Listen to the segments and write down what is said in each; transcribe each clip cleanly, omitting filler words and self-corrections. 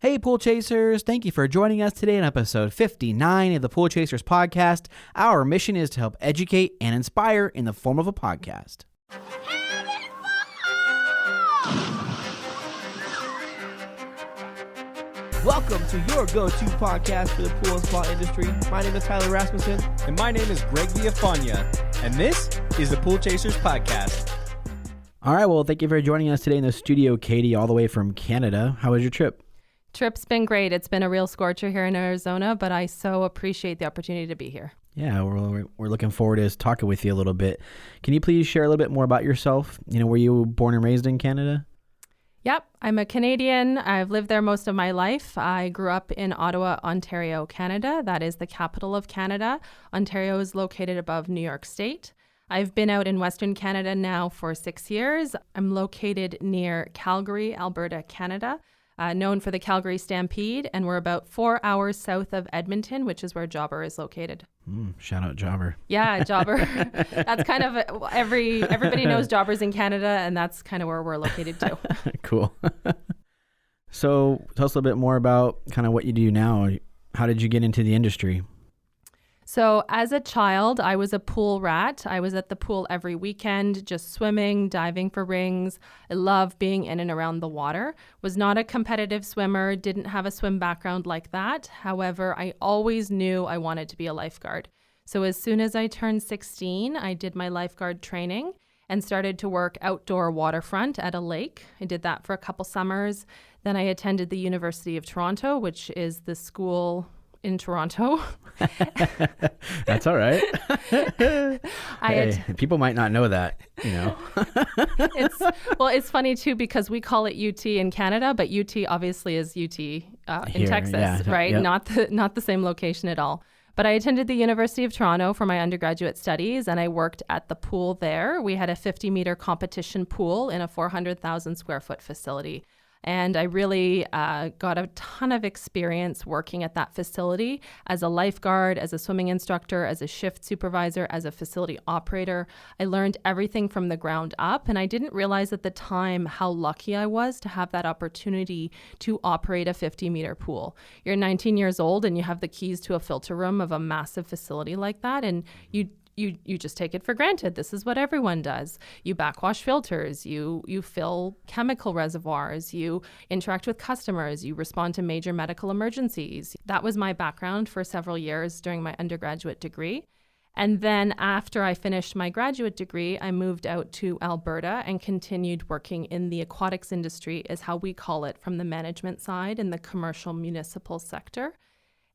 Hey, Pool Chasers! Thank you for joining us today in episode 59 of the Pool Chasers podcast. Our mission is to help educate and inspire in the form of a podcast. Welcome to your go-to podcast for the pool and spa industry. My name is Tyler Rasmussen. And my name is Greg Viafania. And this is the Pool Chasers podcast. All right, well, thank you for joining us today in the studio, Katie, all the way from Canada. How was your trip? Trip's been great. It's been a real scorcher here in Arizona, but I so appreciate the opportunity to be here. Yeah, we're looking forward to talking with you a little bit. Can you please share a little bit more about yourself? Were you born and raised in Canada? Yep, I'm a Canadian. I've lived there most of my life. I grew up in Ottawa, Ontario, Canada. That is the capital of Canada. Ontario is located above New York State. I've been out in Western Canada now for 6 years. I'm located near Calgary, Alberta, Canada. Known for the Calgary Stampede, and we're about 4 hours south of Edmonton, which is where Jobber is located. Shout out Jobber. Yeah, Jobber. That's kind of everybody knows Jobbers in Canada, and that's kind of where we're located too. Cool. So tell us a little bit more about kind of what you do now. How did you get into the industry? So as a child, I was a pool rat. I was at the pool every weekend, just swimming, diving for rings. I love being in and around the water. Was not a competitive swimmer, didn't have a swim background like that. However, I always knew I wanted to be a lifeguard. So as soon as I turned 16, I did my lifeguard training and started to work outdoor waterfront at a lake. I did that for a couple summers. Then I attended the University of Toronto, which is the school in Toronto. That's all right. People might not know that, It's funny too, because we call it UT in Canada, but UT obviously is UT in Texas, right? Yep. Not the same location at all. But I attended the University of Toronto for my undergraduate studies, and I worked at the pool there. We had a 50-meter competition pool in a 400,000 square foot facility. And I really got a ton of experience working at that facility as a lifeguard, as a swimming instructor, as a shift supervisor, as a facility operator. I learned everything from the ground up, and I didn't realize at the time how lucky I was to have that opportunity to operate a 50-meter pool. You're 19 years old and you have the keys to a filter room of a massive facility like that, and you just take it for granted. This is what everyone does. You backwash filters, you fill chemical reservoirs, you interact with customers, you respond to major medical emergencies. That was my background for several years during my undergraduate degree. And then after I finished my graduate degree, I moved out to Alberta and continued working in the aquatics industry, is how we call it, from the management side in the commercial municipal sector.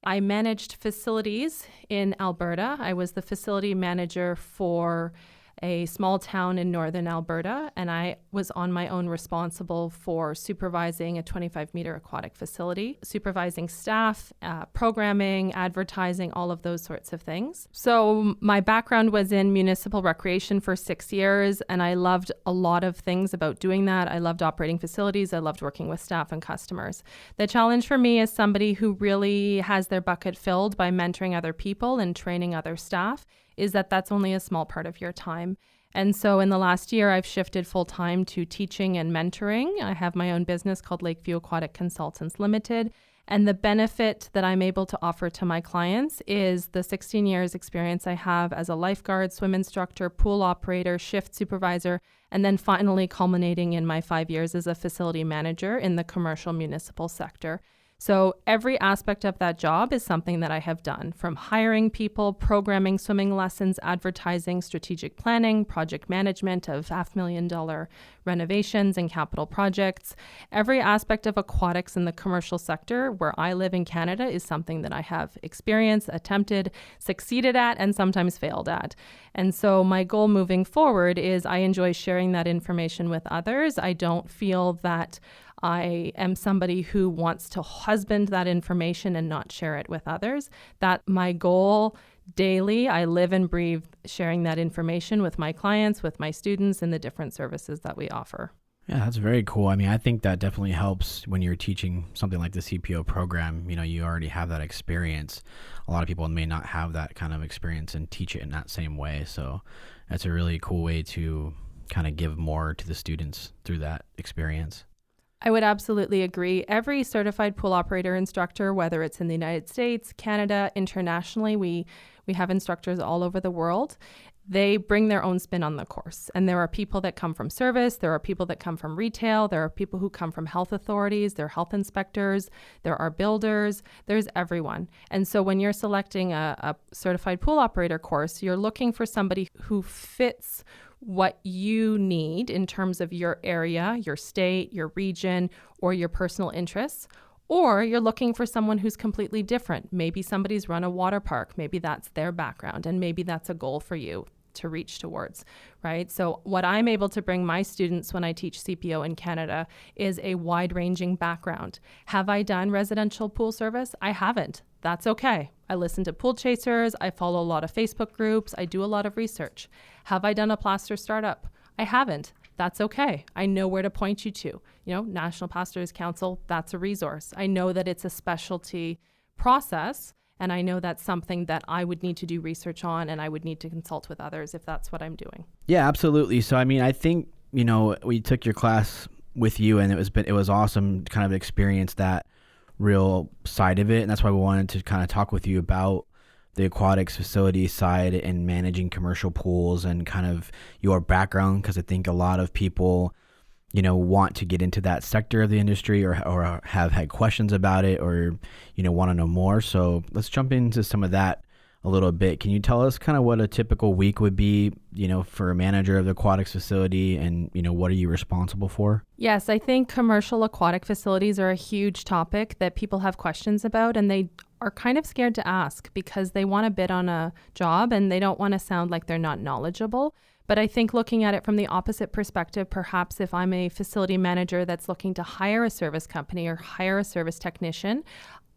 I managed facilities in Alberta. I was the facility manager for a small town in northern Alberta, and I was on my own responsible for supervising a 25-meter aquatic facility, supervising staff, programming, advertising, all of those sorts of things. So my background was in municipal recreation for 6 years, and I loved a lot of things about doing that. I loved operating facilities. I loved working with staff and customers. The challenge for me as somebody who really has their bucket filled by mentoring other people and training other staff is that that's only a small part of your time. And so in the last year, I've shifted full time to teaching and mentoring. I have my own business called Lakeview Aquatic Consultants Limited. And the benefit that I'm able to offer to my clients is the 16 years experience I have as a lifeguard, swim instructor, pool operator, shift supervisor, and then finally culminating in my 5 years as a facility manager in the commercial municipal sector. So every aspect of that job is something that I have done, from hiring people, programming swimming lessons, advertising, strategic planning, project management of $500,000 renovations and capital projects. Every aspect of aquatics in the commercial sector where I live in Canada is something that I have experienced, attempted, succeeded at, and sometimes failed at. And so my goal moving forward is I enjoy sharing that information with others. I don't feel that I am somebody who wants to husband that information and not share it with others. That's my goal daily. I live and breathe sharing that information with my clients, with my students, and the different services that we offer. Yeah, that's very cool. I mean, I think that definitely helps when you're teaching something like the CPO program. You already have that experience. A lot of people may not have that kind of experience and teach it in that same way. So that's a really cool way to kind of give more to the students through that experience. I would absolutely agree. Every certified pool operator instructor, whether it's in the United States, Canada, internationally, we have instructors all over the world. They bring their own spin on the course. And there are people that come from service. There are people that come from retail. There are people who come from health authorities. There are health inspectors. There are builders. There's everyone. And so when you're selecting a certified pool operator course, you're looking for somebody who fits what you need in terms of your area, your state, your region, or your personal interests. Or you're looking for someone who's completely different. Maybe somebody's run a water park. Maybe that's their background, and maybe that's a goal for you to reach towards, right? So what I'm able to bring my students when I teach CPO in Canada is a wide-ranging background. Have I done residential pool service? I haven't. That's okay. I listen to pool chasers. I follow a lot of Facebook groups. I do a lot of research. Have I done a plaster startup? I haven't. That's okay. I know where to point you to. National Pastors Council, that's a resource. I know that it's a specialty process, and I know that's something that I would need to do research on, and I would need to consult with others if that's what I'm doing. Yeah, absolutely. So, I think, we took your class with you, and it was awesome to kind of experience that real side of it. And that's why we wanted to kind of talk with you about the aquatics facility side and managing commercial pools and kind of your background, because I think a lot of people, want to get into that sector of the industry or have had questions about it or, want to know more. So let's jump into some of that a little bit. Can you tell us kind of what a typical week would be, for a manager of the aquatics facility, and, what are you responsible for? Yes, I think commercial aquatic facilities are a huge topic that people have questions about, and they are kind of scared to ask because they want to bid on a job and they don't want to sound like they're not knowledgeable. But I think looking at it from the opposite perspective, perhaps if I'm a facility manager that's looking to hire a service company or hire a service technician,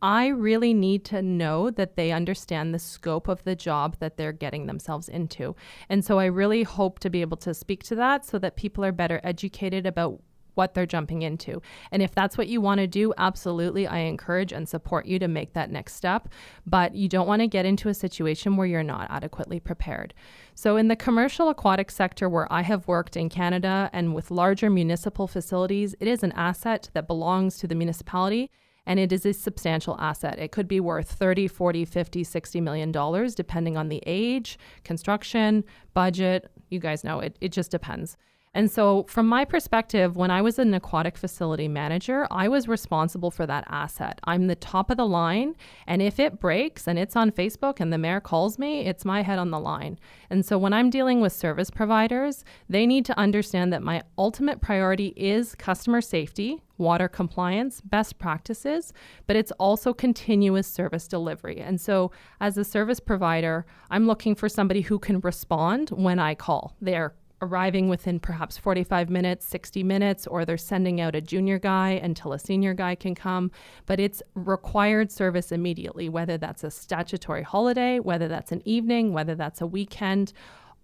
I really need to know that they understand the scope of the job that they're getting themselves into. And so I really hope to be able to speak to that so that people are better educated about what they're jumping into. And if that's what you want to do, absolutely, I encourage and support you to make that next step. But you don't want to get into a situation where you're not adequately prepared. So in the commercial aquatic sector where I have worked in Canada and with larger municipal facilities, it is an asset that belongs to the municipality. And it is a substantial asset. It could be worth 30, 40, 50, 60 million dollars, depending on the age, construction, budget. You guys know it just depends. And so from my perspective, when I was an aquatic facility manager, I was responsible for that asset. I'm the top of the line. And if it breaks and it's on Facebook and the mayor calls me, it's my head on the line. And so when I'm dealing with service providers, they need to understand that my ultimate priority is customer safety, water compliance, best practices, but it's also continuous service delivery. And so as a service provider, I'm looking for somebody who can respond when I call. They're arriving within perhaps 45 minutes, 60 minutes, or they're sending out a junior guy until a senior guy can come. But it's required service immediately, whether that's a statutory holiday, whether that's an evening, whether that's a weekend.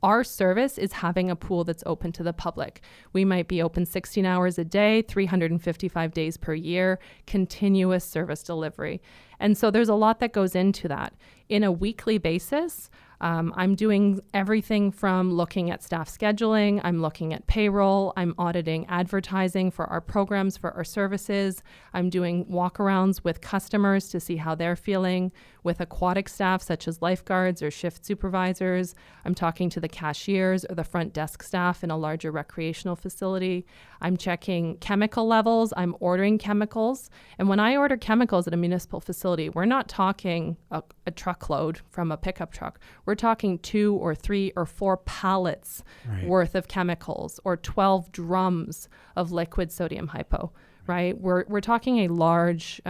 Our service is having a pool that's open to the public. We might be open 16 hours a day, 355 days per year, continuous service delivery. And so there's a lot that goes into that. In a weekly basis, I'm doing everything from looking at staff scheduling, I'm looking at payroll, I'm auditing advertising for our programs, for our services. I'm doing walkarounds with customers to see how they're feeling, with aquatic staff such as lifeguards or shift supervisors. I'm talking to the cashiers or the front desk staff in a larger recreational facility. I'm checking chemical levels, I'm ordering chemicals. And when I order chemicals at a municipal facility, we're not talking a truckload from a pickup truck. We're talking 2 or 3 or 4 pallets worth of chemicals or 12 drums of liquid sodium hypo, right? We're talking a large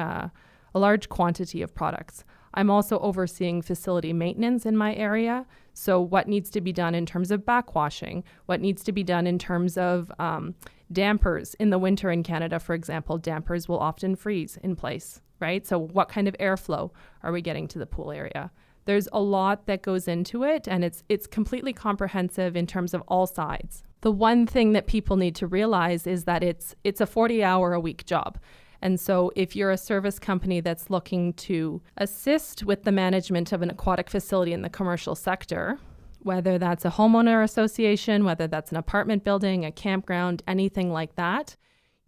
quantity of products. I'm also overseeing facility maintenance in my area. So what needs to be done in terms of backwashing, what needs to be done in terms of dampers. In the winter in Canada, for example, dampers will often freeze in place, right? So what kind of airflow are we getting to the pool area? There's a lot that goes into it, and it's completely comprehensive in terms of all sides. The one thing that people need to realize is that it's a 40-hour-a-week job. And so if you're a service company that's looking to assist with the management of an aquatic facility in the commercial sector, whether that's a homeowner association, whether that's an apartment building, a campground, anything like that,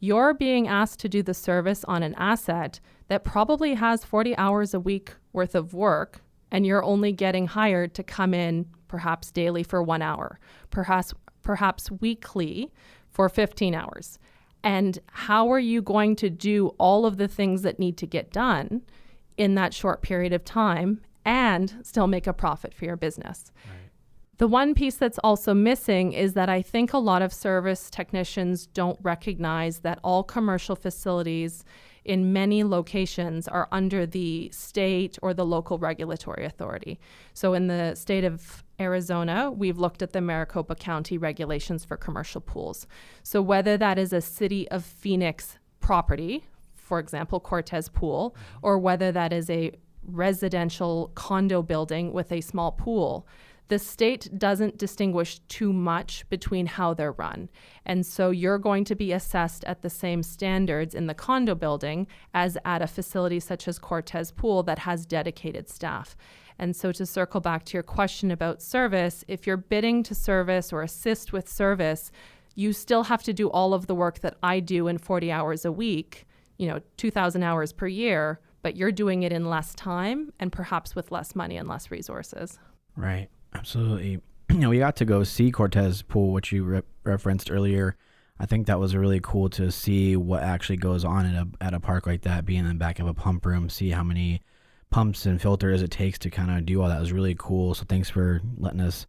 You're being asked to do the service on an asset that probably has 40 hours a week worth of work, and you're only getting hired to come in perhaps daily for 1 hour, perhaps weekly for 15 hours. And how are you going to do all of the things that need to get done in that short period of time and still make a profit for your business? Right. The one piece that's also missing is that I think a lot of service technicians don't recognize that all commercial facilities in many locations are under the state or the local regulatory authority. So in the state of Arizona, we've looked at the Maricopa County regulations for commercial pools. So whether that is a City of Phoenix property, for example, Cortez Pool, or whether that is a residential condo building with a small pool, the state doesn't distinguish too much between how they're run. And so you're going to be assessed at the same standards in the condo building as at a facility such as Cortez Pool that has dedicated staff. And so to circle back to your question about service, if you're bidding to service or assist with service, you still have to do all of the work that I do in 40 hours a week, 2,000 hours per year, but you're doing it in less time and perhaps with less money and less resources. Right. Absolutely. We got to go see Cortez Pool, which you referenced earlier. I think that was really cool to see what actually goes on at a park like that, being in the back of a pump room, see how many pumps and filters it takes to kind of do all that. It was really cool. So thanks for letting us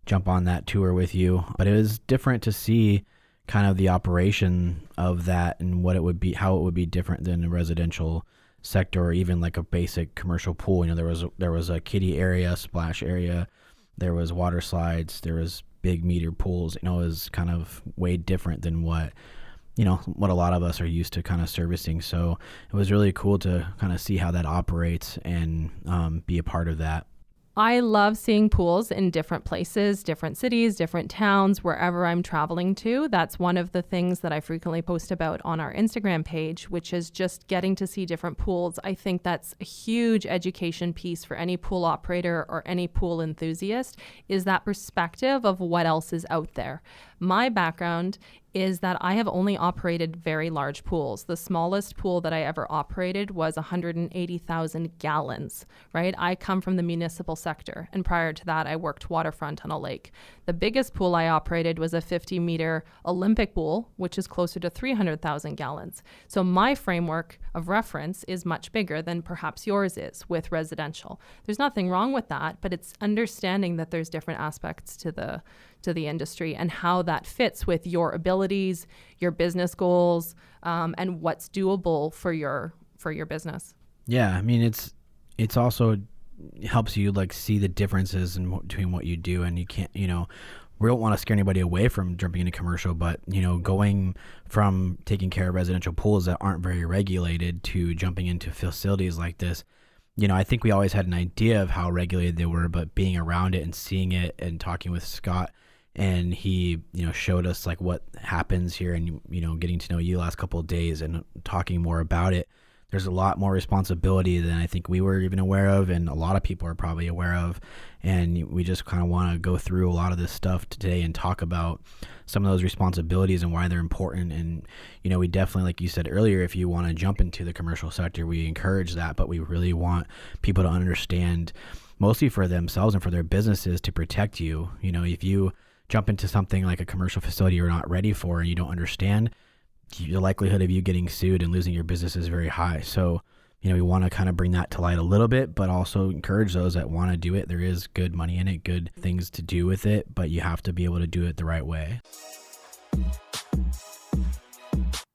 jump on that tour with you. But it was different to see kind of the operation of that and what it would be, how it would be different than a residential sector or even like a basic commercial pool. There was a kiddie area, splash area. There was water slides, there was big meter pools. It was kind of way different than what a lot of us are used to kind of servicing. So it was really cool to kind of see how that operates and be a part of that. I love seeing pools in different places, different cities, different towns, wherever I'm traveling to. That's one of the things that I frequently post about on our Instagram page, which is just getting to see different pools. I think that's a huge education piece for any pool operator or any pool enthusiast, is that perspective of what else is out there. My background is that I have only operated very large pools. The smallest pool that I ever operated was 180,000 gallons, right? I come from the municipal sector, and prior to that, I worked waterfront on a lake. The biggest pool I operated was a 50-meter Olympic pool, which is closer to 300,000 gallons. So my framework of reference is much bigger than perhaps yours is with residential. There's nothing wrong with that, but it's understanding that there's different aspects to the industry and how that fits with your abilities, your business goals, and what's doable for your business. Yeah, I mean it's also helps you like see the differences in between what you do, and you can't, we don't want to scare anybody away from jumping into commercial, but going from taking care of residential pools that aren't very regulated to jumping into facilities like this. I think we always had an idea of how regulated they were, but being around it and seeing it and talking with Scott, and he, showed us like what happens here, and, getting to know you the last couple of days and talking more about it. There's a lot more responsibility than I think we were even aware of, and a lot of people are probably aware of. And we just kind of want to go through a lot of this stuff today and talk about some of those responsibilities and why they're important. And, we definitely, like you said earlier, if you want to jump into the commercial sector, we encourage that, but we really want people to understand, mostly for themselves and for their businesses, to protect you. If you jump into something like a commercial facility you're not ready for and you don't understand, the likelihood of you getting sued and losing your business is very high. So, we want to kind of bring that to light a little bit, but also encourage those that want to do it. There is good money in it, good things to do with it, but you have to be able to do it the right way.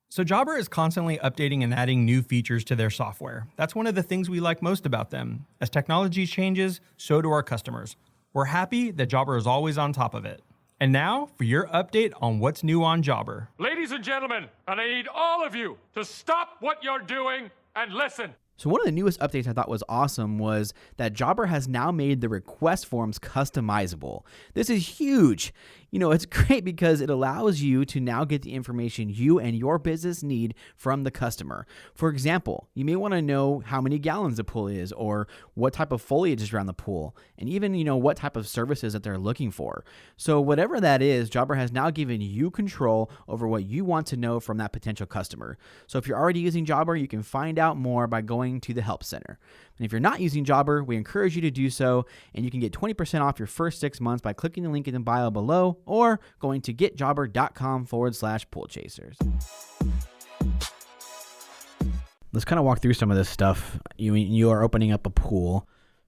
So Jobber is constantly updating and adding new features to their software. That's one of the things we like most about them. As technology changes, so do our customers. We're happy that Jobber is always on top of it. And now, for your update on what's new on Jobber. Ladies and gentlemen, and I need all of you to stop what you're doing and listen. So one of the newest updates I thought was awesome was that Jobber has now made the request forms customizable. This is huge. It's great because it allows you to now get the information you and your business need from the customer. For example, you may want to know how many gallons the pool is, or what type of foliage is around the pool, and even, what type of services that they're looking for. So whatever that is, Jobber has now given you control over what you want to know from that potential customer. So if you're already using Jobber, you can find out more by going to the Help Center. And if you're not using Jobber, we encourage you to do so, and you can get 20% off your first 6 months by clicking the link in the bio below or going to getjobber.com/poolchasers. Let's kind of walk through some of this stuff. You are opening up a pool.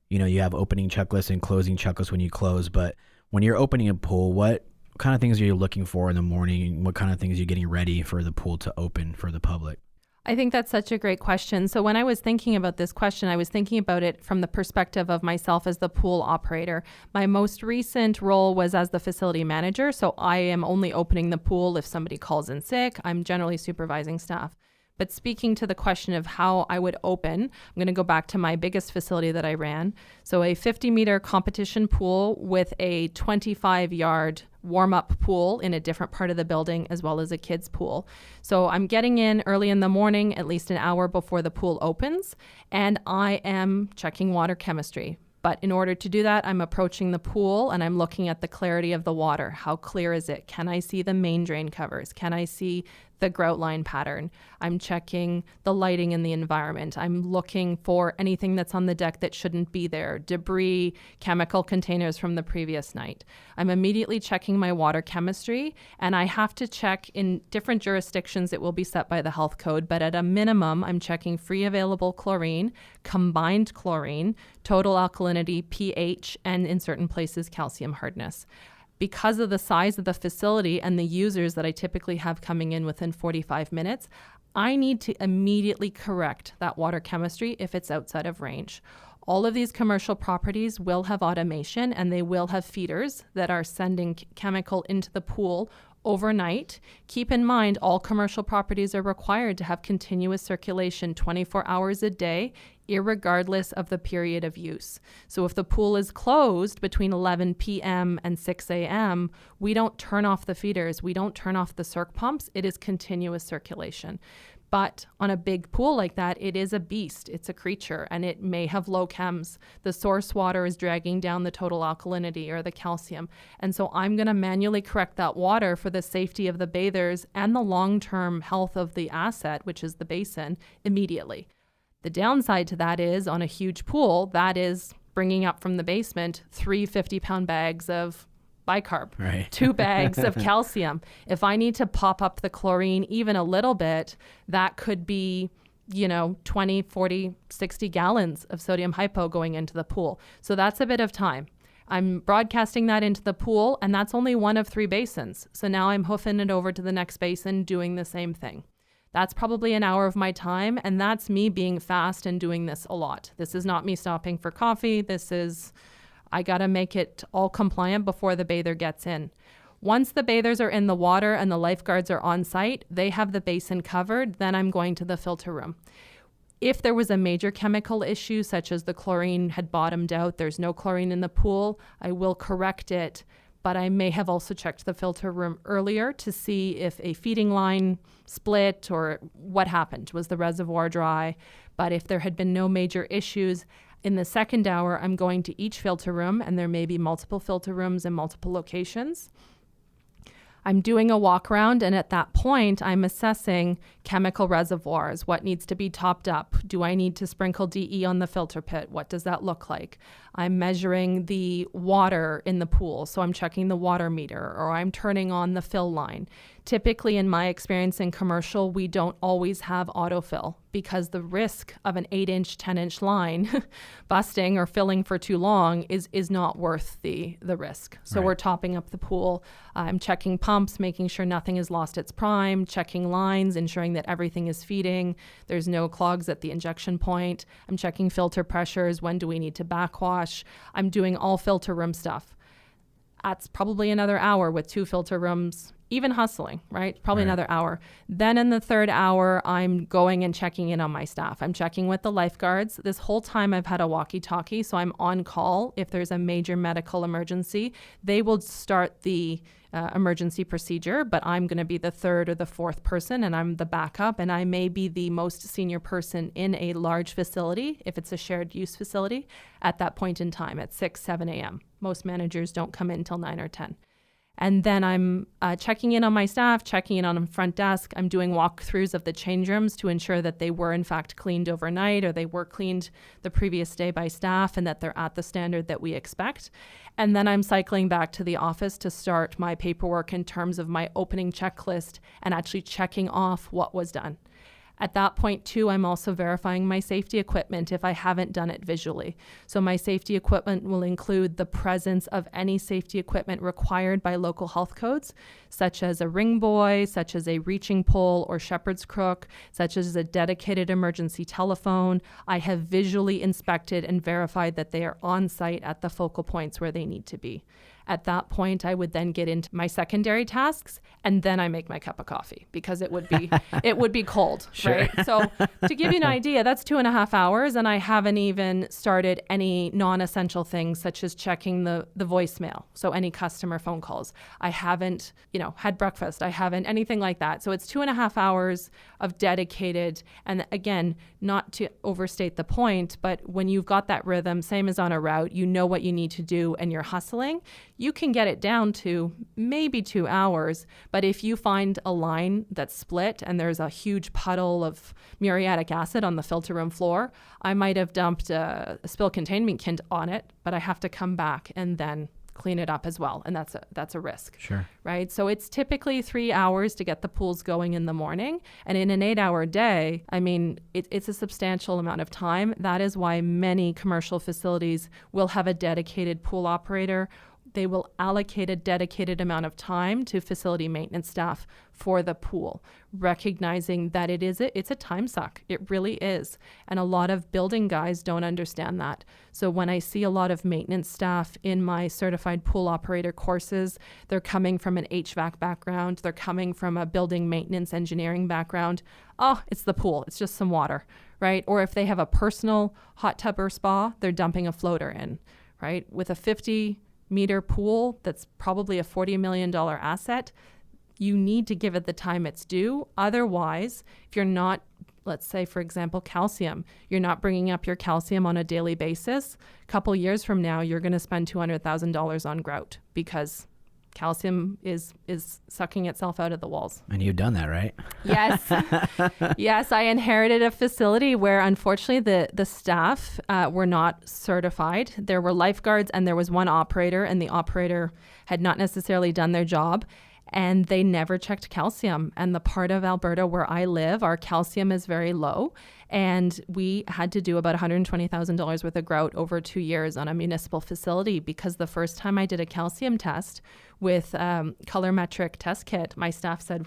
You have opening checklists and closing checklists when you close, but when you're opening a pool, what kind of things are you looking for in the morning? What kind of things are you getting ready for the pool to open for the public? I think that's such a great question. So when I was thinking about this question, I was thinking about it from the perspective of myself as the pool operator. My most recent role was as the facility manager. So I am only opening the pool if somebody calls in sick. I'm generally supervising staff. But speaking to the question of how I would open, I'm going to go back to my biggest facility that I ran. So a 50-meter competition pool with a 25-yard warm-up pool in a different part of the building, as well as a kids pool. So I'm getting in early in the morning, at least an hour before the pool opens, and I am checking water chemistry. But in order to do that, I'm approaching the pool and I'm looking at the clarity of the water. How clear is it? Can I see the main drain covers? Can I see the grout line pattern? I'm checking the lighting in the environment. I'm looking for anything that's on the deck that shouldn't be there, debris, chemical containers from the previous night. I'm immediately checking my water chemistry, and I have to check in different jurisdictions. It will be set by the health code, but at a minimum, I'm checking free available chlorine, combined chlorine, total alkalinity, pH, and in certain places, calcium hardness. Because of the size of the facility and the users that I typically have coming in within 45 minutes, I need to immediately correct that water chemistry if it's outside of range. All of these commercial properties will have automation, and they will have feeders that are sending chemical into the pool overnight. Keep in mind, all commercial properties are required to have continuous circulation 24 hours a day, irregardless of the period of use. So if the pool is closed between 11 p.m. and 6 a.m., we don't turn off the feeders, we don't turn off the circ pumps, it is continuous circulation. But on a big pool like that, it is a beast, it's a creature, and it may have low chems. The source water is dragging down the total alkalinity or the calcium. And so I'm gonna manually correct that water for the safety of the bathers and the long-term health of the asset, which is the basin, immediately. The downside to that is, on a huge pool, that is bringing up from the basement 3 50-pound bags of bicarb, right. 2 bags of calcium. If I need to pop up the chlorine even a little bit, that could be, 20, 40, 60 gallons of sodium hypo going into the pool. So that's a bit of time. I'm broadcasting that into the pool, and that's only one of 3 basins. So now I'm hoofing it over to the next basin, doing the same thing. That's probably an hour of my time, and that's me being fast and doing this a lot. This is not me stopping for coffee. I got to make it all compliant before the bather gets in. Once the bathers are in the water and the lifeguards are on site, they have the basin covered, then I'm going to the filter room. If there was a major chemical issue, such as the chlorine had bottomed out, there's no chlorine in the pool, I will correct it, but I may have also checked the filter room earlier to see if a feeding line split or what happened. Was the reservoir dry? But if there had been no major issues, in the second hour, I'm going to each filter room, and there may be multiple filter rooms in multiple locations. I'm doing a walk around, and at that point, I'm assessing chemical reservoirs. What needs to be topped up? Do I need to sprinkle DE on the filter pit? What does that look like? I'm measuring the water in the pool, so I'm checking the water meter, or I'm turning on the fill line. Typically, in my experience in commercial, we don't always have autofill because the risk of an 8-inch, 10-inch line busting or filling for too long is not worth the risk. So We're topping up the pool. I'm checking pumps, making sure nothing has lost its prime, checking lines, ensuring that everything is feeding. There's no clogs at the injection point. I'm checking filter pressures. When do we need to backwash? I'm doing all filter room stuff. That's probably another hour with 2 filter rooms even hustling, right? Probably another hour. Then in the third hour, I'm going and checking in on my staff. I'm checking with the lifeguards. This whole time I've had a walkie-talkie, so I'm on call. If there's a major medical emergency, they will start the emergency procedure, but I'm going to be the third or the fourth person, and I'm the backup, and I may be the most senior person in a large facility, if it's a shared use facility, at that point in time at 6, 7 a.m. Most managers don't come in till 9 or 10. And then I'm checking in on my staff, checking in on the front desk. I'm doing walkthroughs of the change rooms to ensure that they were in fact cleaned overnight, or they were cleaned the previous day by staff, and that they're at the standard that we expect. And then I'm cycling back to the office to start my paperwork in terms of my opening checklist and actually checking off what was done. At that point, too, I'm also verifying my safety equipment if I haven't done it visually. So my safety equipment will include the presence of any safety equipment required by local health codes, such as a ring buoy, such as a reaching pole or shepherd's crook, such as a dedicated emergency telephone. I have visually inspected and verified that they are on site at the focal points where they need to be. At that point, I would then get into my secondary tasks, and then I make my cup of coffee because it would be cold, right? So to give you an idea, that's 2.5 hours, and I haven't even started any non-essential things such as checking the voicemail. So any customer phone calls. I haven't, had breakfast. I haven't anything like that. So it's 2.5 hours of dedicated, and again, not to overstate the point, but when you've got that rhythm, same as on a route, you know what you need to do and you're hustling, you can get it down to maybe 2 hours. But if you find a line that's split and there's a huge puddle of muriatic acid on the filter room floor, I might have dumped a spill containment kit on it, but I have to come back and then clean it up as well. And that's a risk. Sure. Right? So it's typically 3 hours to get the pools going in the morning. And in an 8-hour day, it's a substantial amount of time. That is why many commercial facilities will have a dedicated pool operator. They will allocate a dedicated amount of time to facility maintenance staff for the pool, recognizing that it's a time suck. It really is. And a lot of building guys don't understand that. So when I see a lot of maintenance staff in my certified pool operator courses, they're coming from an HVAC background, they're coming from a building maintenance engineering background. Oh, it's the pool. It's just some water, right? Or if they have a personal hot tub or spa, they're dumping a floater in, right? With a 50-meter pool that's probably a $40 million asset, you need to give it the time it's due. Otherwise, if you're not, let's say, for example, calcium, you're not bringing up your calcium on a daily basis, a couple years from now, you're going to spend $200,000 on grout because calcium is sucking itself out of the walls. And you've done that, right? Yes. Yes, I inherited a facility where unfortunately the staff were not certified. There were lifeguards and there was one operator, and the operator had not necessarily done their job, and they never checked calcium. And the part of Alberta where I live, our calcium is very low. And we had to do about $120,000 worth of grout over 2 years on a municipal facility because the first time I did a calcium test with colorimetric test kit, my staff said,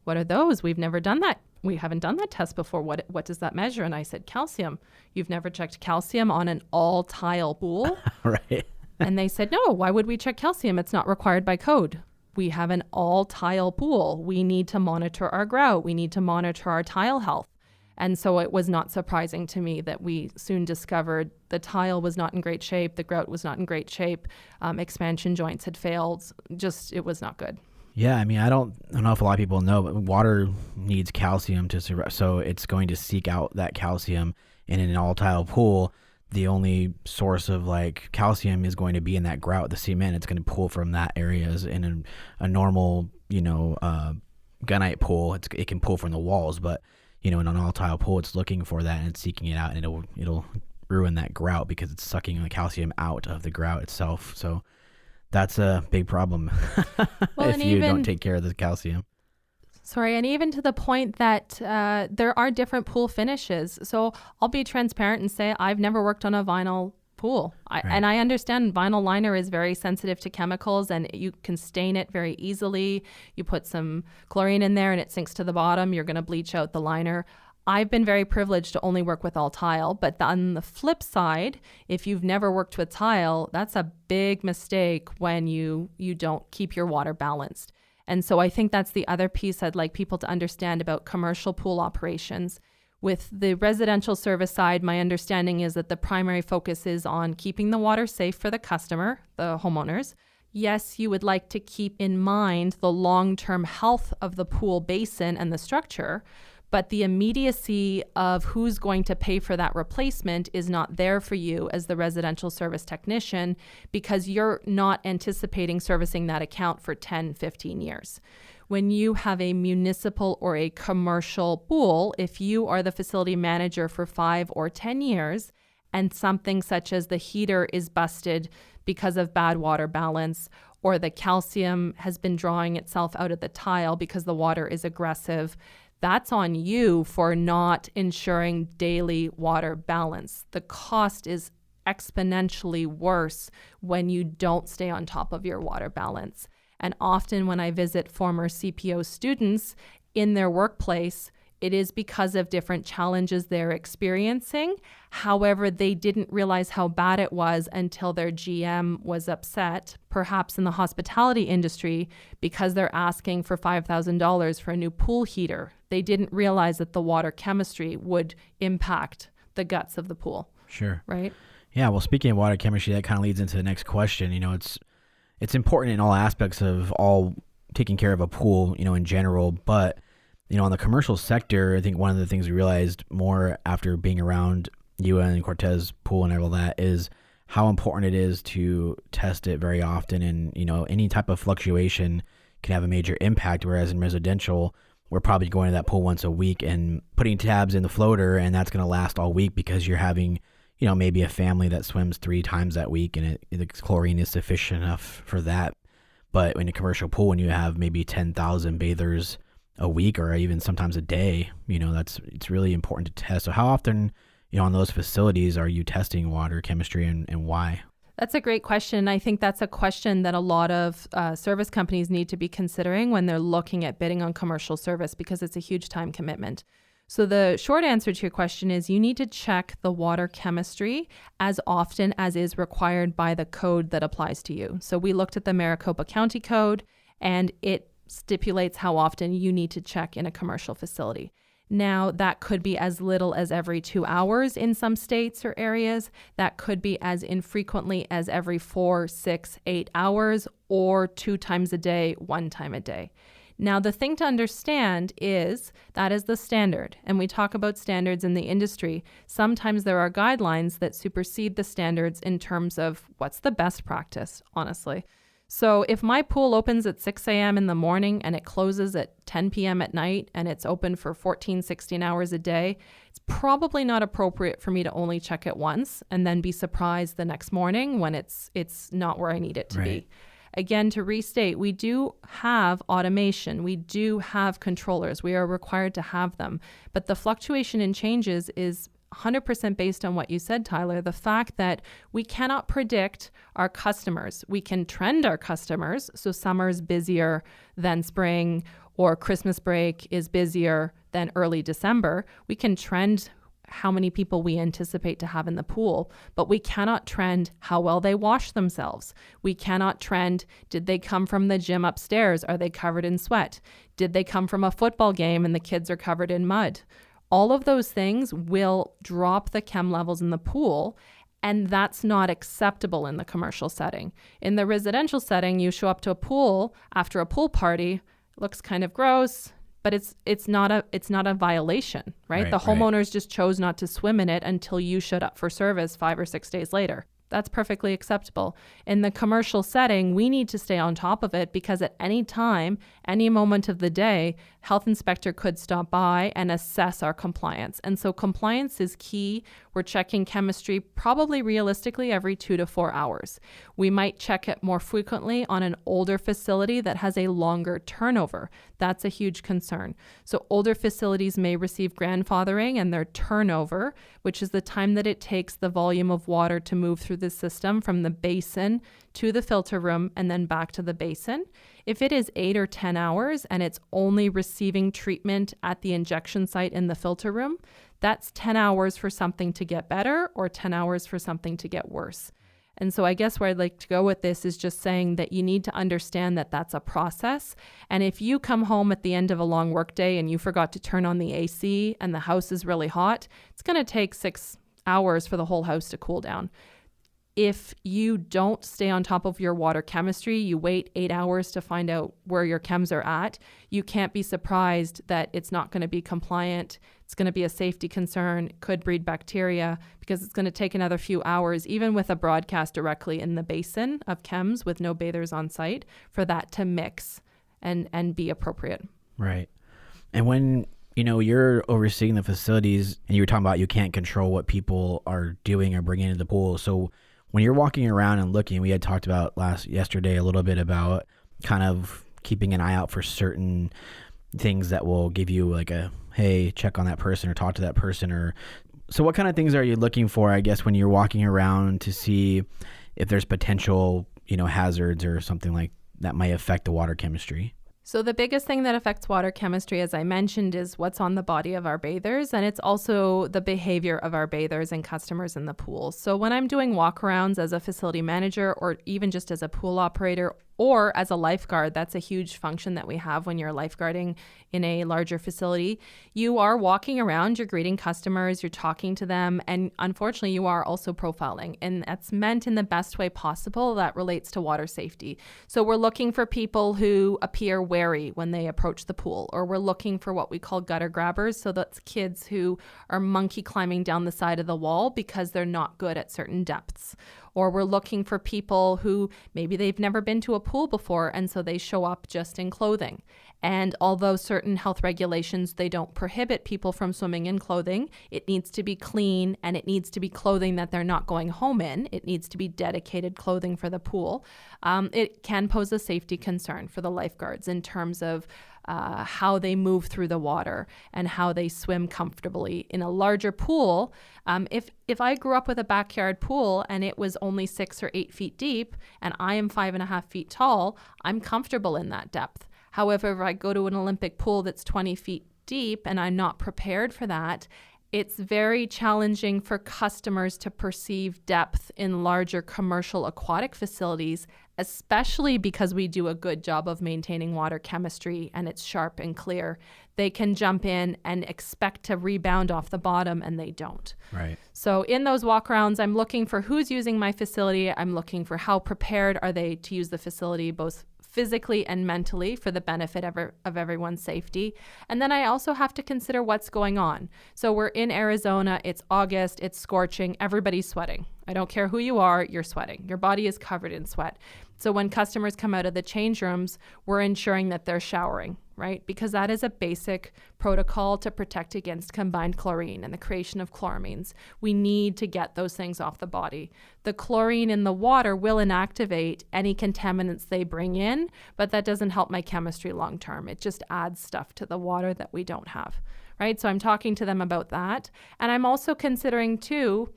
"What are those? We've never done that. We haven't done that test before. What does that measure?" And I said, "Calcium. You've never checked calcium on an all-tile pool?" Right. And they said, "No, why would we check calcium? It's not required by code. We have an all-tile pool. We need to monitor our grout. We need to monitor our tile health." And so it was not surprising to me that we soon discovered the tile was not in great shape, the grout was not in great shape, expansion joints had failed. Just, it was not good. Yeah, I don't know if a lot of people know, but water needs calcium to survive. So it's going to seek out that calcium. And in an all-tile pool, the only source of calcium is going to be in that grout, the cement. It's going to pull from that areas. In a normal, gunite pool, it can pull from the walls, but in an all-tile pool, it's looking for that and it's seeking it out, and it'll ruin that grout because it's sucking the calcium out of the grout itself. So that's a big problem if you don't take care of the calcium. Sorry, and even to the point that there are different pool finishes. So I'll be transparent and say I've never worked on a vinyl pool. And I understand vinyl liner is very sensitive to chemicals and you can stain it very easily. You put some chlorine in there and it sinks to the bottom. You're going to bleach out the liner. I've been very privileged to only work with all tile, but on the flip side, if you've never worked with tile, that's a big mistake when you don't keep your water balanced. And so I think that's the other piece I'd like people to understand about commercial pool operations. With the residential service side, my understanding is that the primary focus is on keeping the water safe for the customer, the homeowners. Yes, you would like to keep in mind the long-term health of the pool basin and the structure, but the immediacy of who's going to pay for that replacement is not there for you as the residential service technician, because you're not anticipating servicing that account for 10, 15 years. When you have a municipal or a commercial pool, if you are the facility manager for 5 or 10 years and something such as the heater is busted because of bad water balance, or the calcium has been drawing itself out of the tile because the water is aggressive, that's on you for not ensuring daily water balance. The cost is exponentially worse when you don't stay on top of your water balance. And often when I visit former CPO students in their workplace, it is because of different challenges they're experiencing. However, they didn't realize how bad it was until their GM was upset, perhaps in the hospitality industry, because they're asking for $5,000 for a new pool heater. They didn't realize that the water chemistry would impact the guts of the pool. Sure. Right? Yeah, well, speaking of water chemistry, that kind of leads into the next question. It's important in all aspects of all taking care of a pool, in general, but on the commercial sector, I think one of the things we realized more after being around you and Cortez Pool and all that is how important it is to test it very often. And, any type of fluctuation can have a major impact. Whereas in residential, we're probably going to that pool once a week and putting tabs in the floater, and that's going to last all week because you're having, maybe a family that swims 3 times that week, and the chlorine is sufficient enough for that. But in a commercial pool, when you have maybe 10,000 bathers a week or even sometimes a day, it's really important to test. So how often, on those facilities are you testing water chemistry, and why? That's a great question. I think that's a question that a lot of service companies need to be considering when they're looking at bidding on commercial service, because it's a huge time commitment. So the short answer to your question is you need to check the water chemistry as often as is required by the code that applies to you. So we looked at the Maricopa County Code, and it stipulates how often you need to check in a commercial facility. Now, that could be as little as every 2 hours in some states or areas. That could be as infrequently as every 4, 6, 8 hours, or 2 times a day, 1 time a day. Now, the thing to understand is that is the standard. And we talk about standards in the industry. Sometimes there are guidelines that supersede the standards in terms of what's the best practice, honestly. So if my pool opens at 6 a.m. in the morning and it closes at 10 p.m. at night and it's open for 14, 16 hours a day, it's probably not appropriate for me to only check it once and then be surprised the next morning when it's not where I need it to be. Again, to restate, we do have automation. We do have controllers. We are required to have them. But the fluctuation in changes is 100% based on what you said, Tyler, the fact that we cannot predict our customers. We can trend our customers. So summer's busier than spring, or Christmas break is busier than early December. We can trend how many people we anticipate to have in the pool, but we cannot trend how well they wash themselves. We cannot trend, did they come from the gym upstairs? Are they covered in sweat? Did they come from a football game and the kids are covered in mud? All of those things will drop the chem levels in the pool, and that's not acceptable in the commercial setting. In the residential setting, you show up to a pool after a pool party, it looks kind of gross, but it's not a violation, right? The homeowners just chose not to swim in it until you showed up for service 5 or 6 days later. That's perfectly acceptable. In the commercial setting, we need to stay on top of it because at any time, any moment of the day, health inspector could stop by and assess our compliance. And so compliance is key. We're checking chemistry probably realistically every 2 to 4 hours. We might check it more frequently on an older facility that has a longer turnover. That's a huge concern. So older facilities may receive grandfathering, and their turnover, which is the time that it takes the volume of water to move through the system from the basin to the filter room and then back to the basin. If it is 8 or 10 hours and it's only receiving treatment at the injection site in the filter room, that's 10 hours for something to get better or 10 hours for something to get worse. And so I guess where I'd like to go with this is just saying that you need to understand that that's a process. And if you come home at the end of a long workday and you forgot to turn on the AC and the house is really hot, it's going to take 6 hours for the whole house to cool down. If you don't stay on top of your water chemistry, you wait 8 hours to find out where your chems are at, you can't be surprised that it's not going to be compliant. It's going to be a safety concern. It could breed bacteria because it's going to take another few hours, even with a broadcast directly in the basin of chems with no bathers on site, for that to mix and be appropriate. Right. And when you're overseeing the facilities and you were talking about you can't control what people are doing or bringing into the pool. So when you're walking around and looking, we had talked about yesterday a little bit about kind of keeping an eye out for certain things that will give you like hey, check on that person or talk to that person. So what kind of things are you looking for, I guess, when you're walking around to see if there's potential, hazards or something like that might affect the water chemistry? So the biggest thing that affects water chemistry, as I mentioned, is what's on the body of our bathers, and it's also the behavior of our bathers and customers in the pool. So when I'm doing walkarounds as a facility manager or even just as a pool operator or as a lifeguard, that's a huge function that we have when you're lifeguarding in a larger facility. You are walking around, you're greeting customers, you're talking to them, and unfortunately you are also profiling, and that's meant in the best way possible that relates to water safety. So we're looking for people who appear wary when they approach the pool, or we're looking for what we call gutter grabbers. So that's kids who are monkey climbing down the side of the wall because they're not good at certain depths. Or we're looking for people who maybe they've never been to a pool before, and so they show up just in clothing. And although certain health regulations, they don't prohibit people from swimming in clothing, it needs to be clean and it needs to be clothing that they're not going home in. It needs to be dedicated clothing for the pool. It can pose a safety concern for the lifeguards in terms of how they move through the water and how they swim comfortably. In a larger pool, if I grew up with a backyard pool and it was only 6 or 8 feet deep and I am 5.5 feet tall, I'm comfortable in that depth. However, if I go to an Olympic pool that's 20 feet deep and I'm not prepared for that, it's very challenging for customers to perceive depth in larger commercial aquatic facilities, especially because we do a good job of maintaining water chemistry and it's sharp and clear. They can jump in and expect to rebound off the bottom, and they don't. Right. So in those walkarounds, I'm looking for who's using my facility. I'm looking for how prepared are they to use the facility, both physically and mentally, for the benefit of everyone's safety. And then I also have to consider what's going on. So we're in Arizona, it's August, it's scorching, everybody's sweating. I don't care who you are, you're sweating. Your body is covered in sweat. So when customers come out of the change rooms, we're ensuring that they're showering, right? Because that is a basic protocol to protect against combined chlorine and the creation of chloramines. We need to get those things off the body. The chlorine in the water will inactivate any contaminants they bring in, but that doesn't help my chemistry long term. It just adds stuff to the water that we don't have, right? So I'm talking to them about that. And I'm also considering too,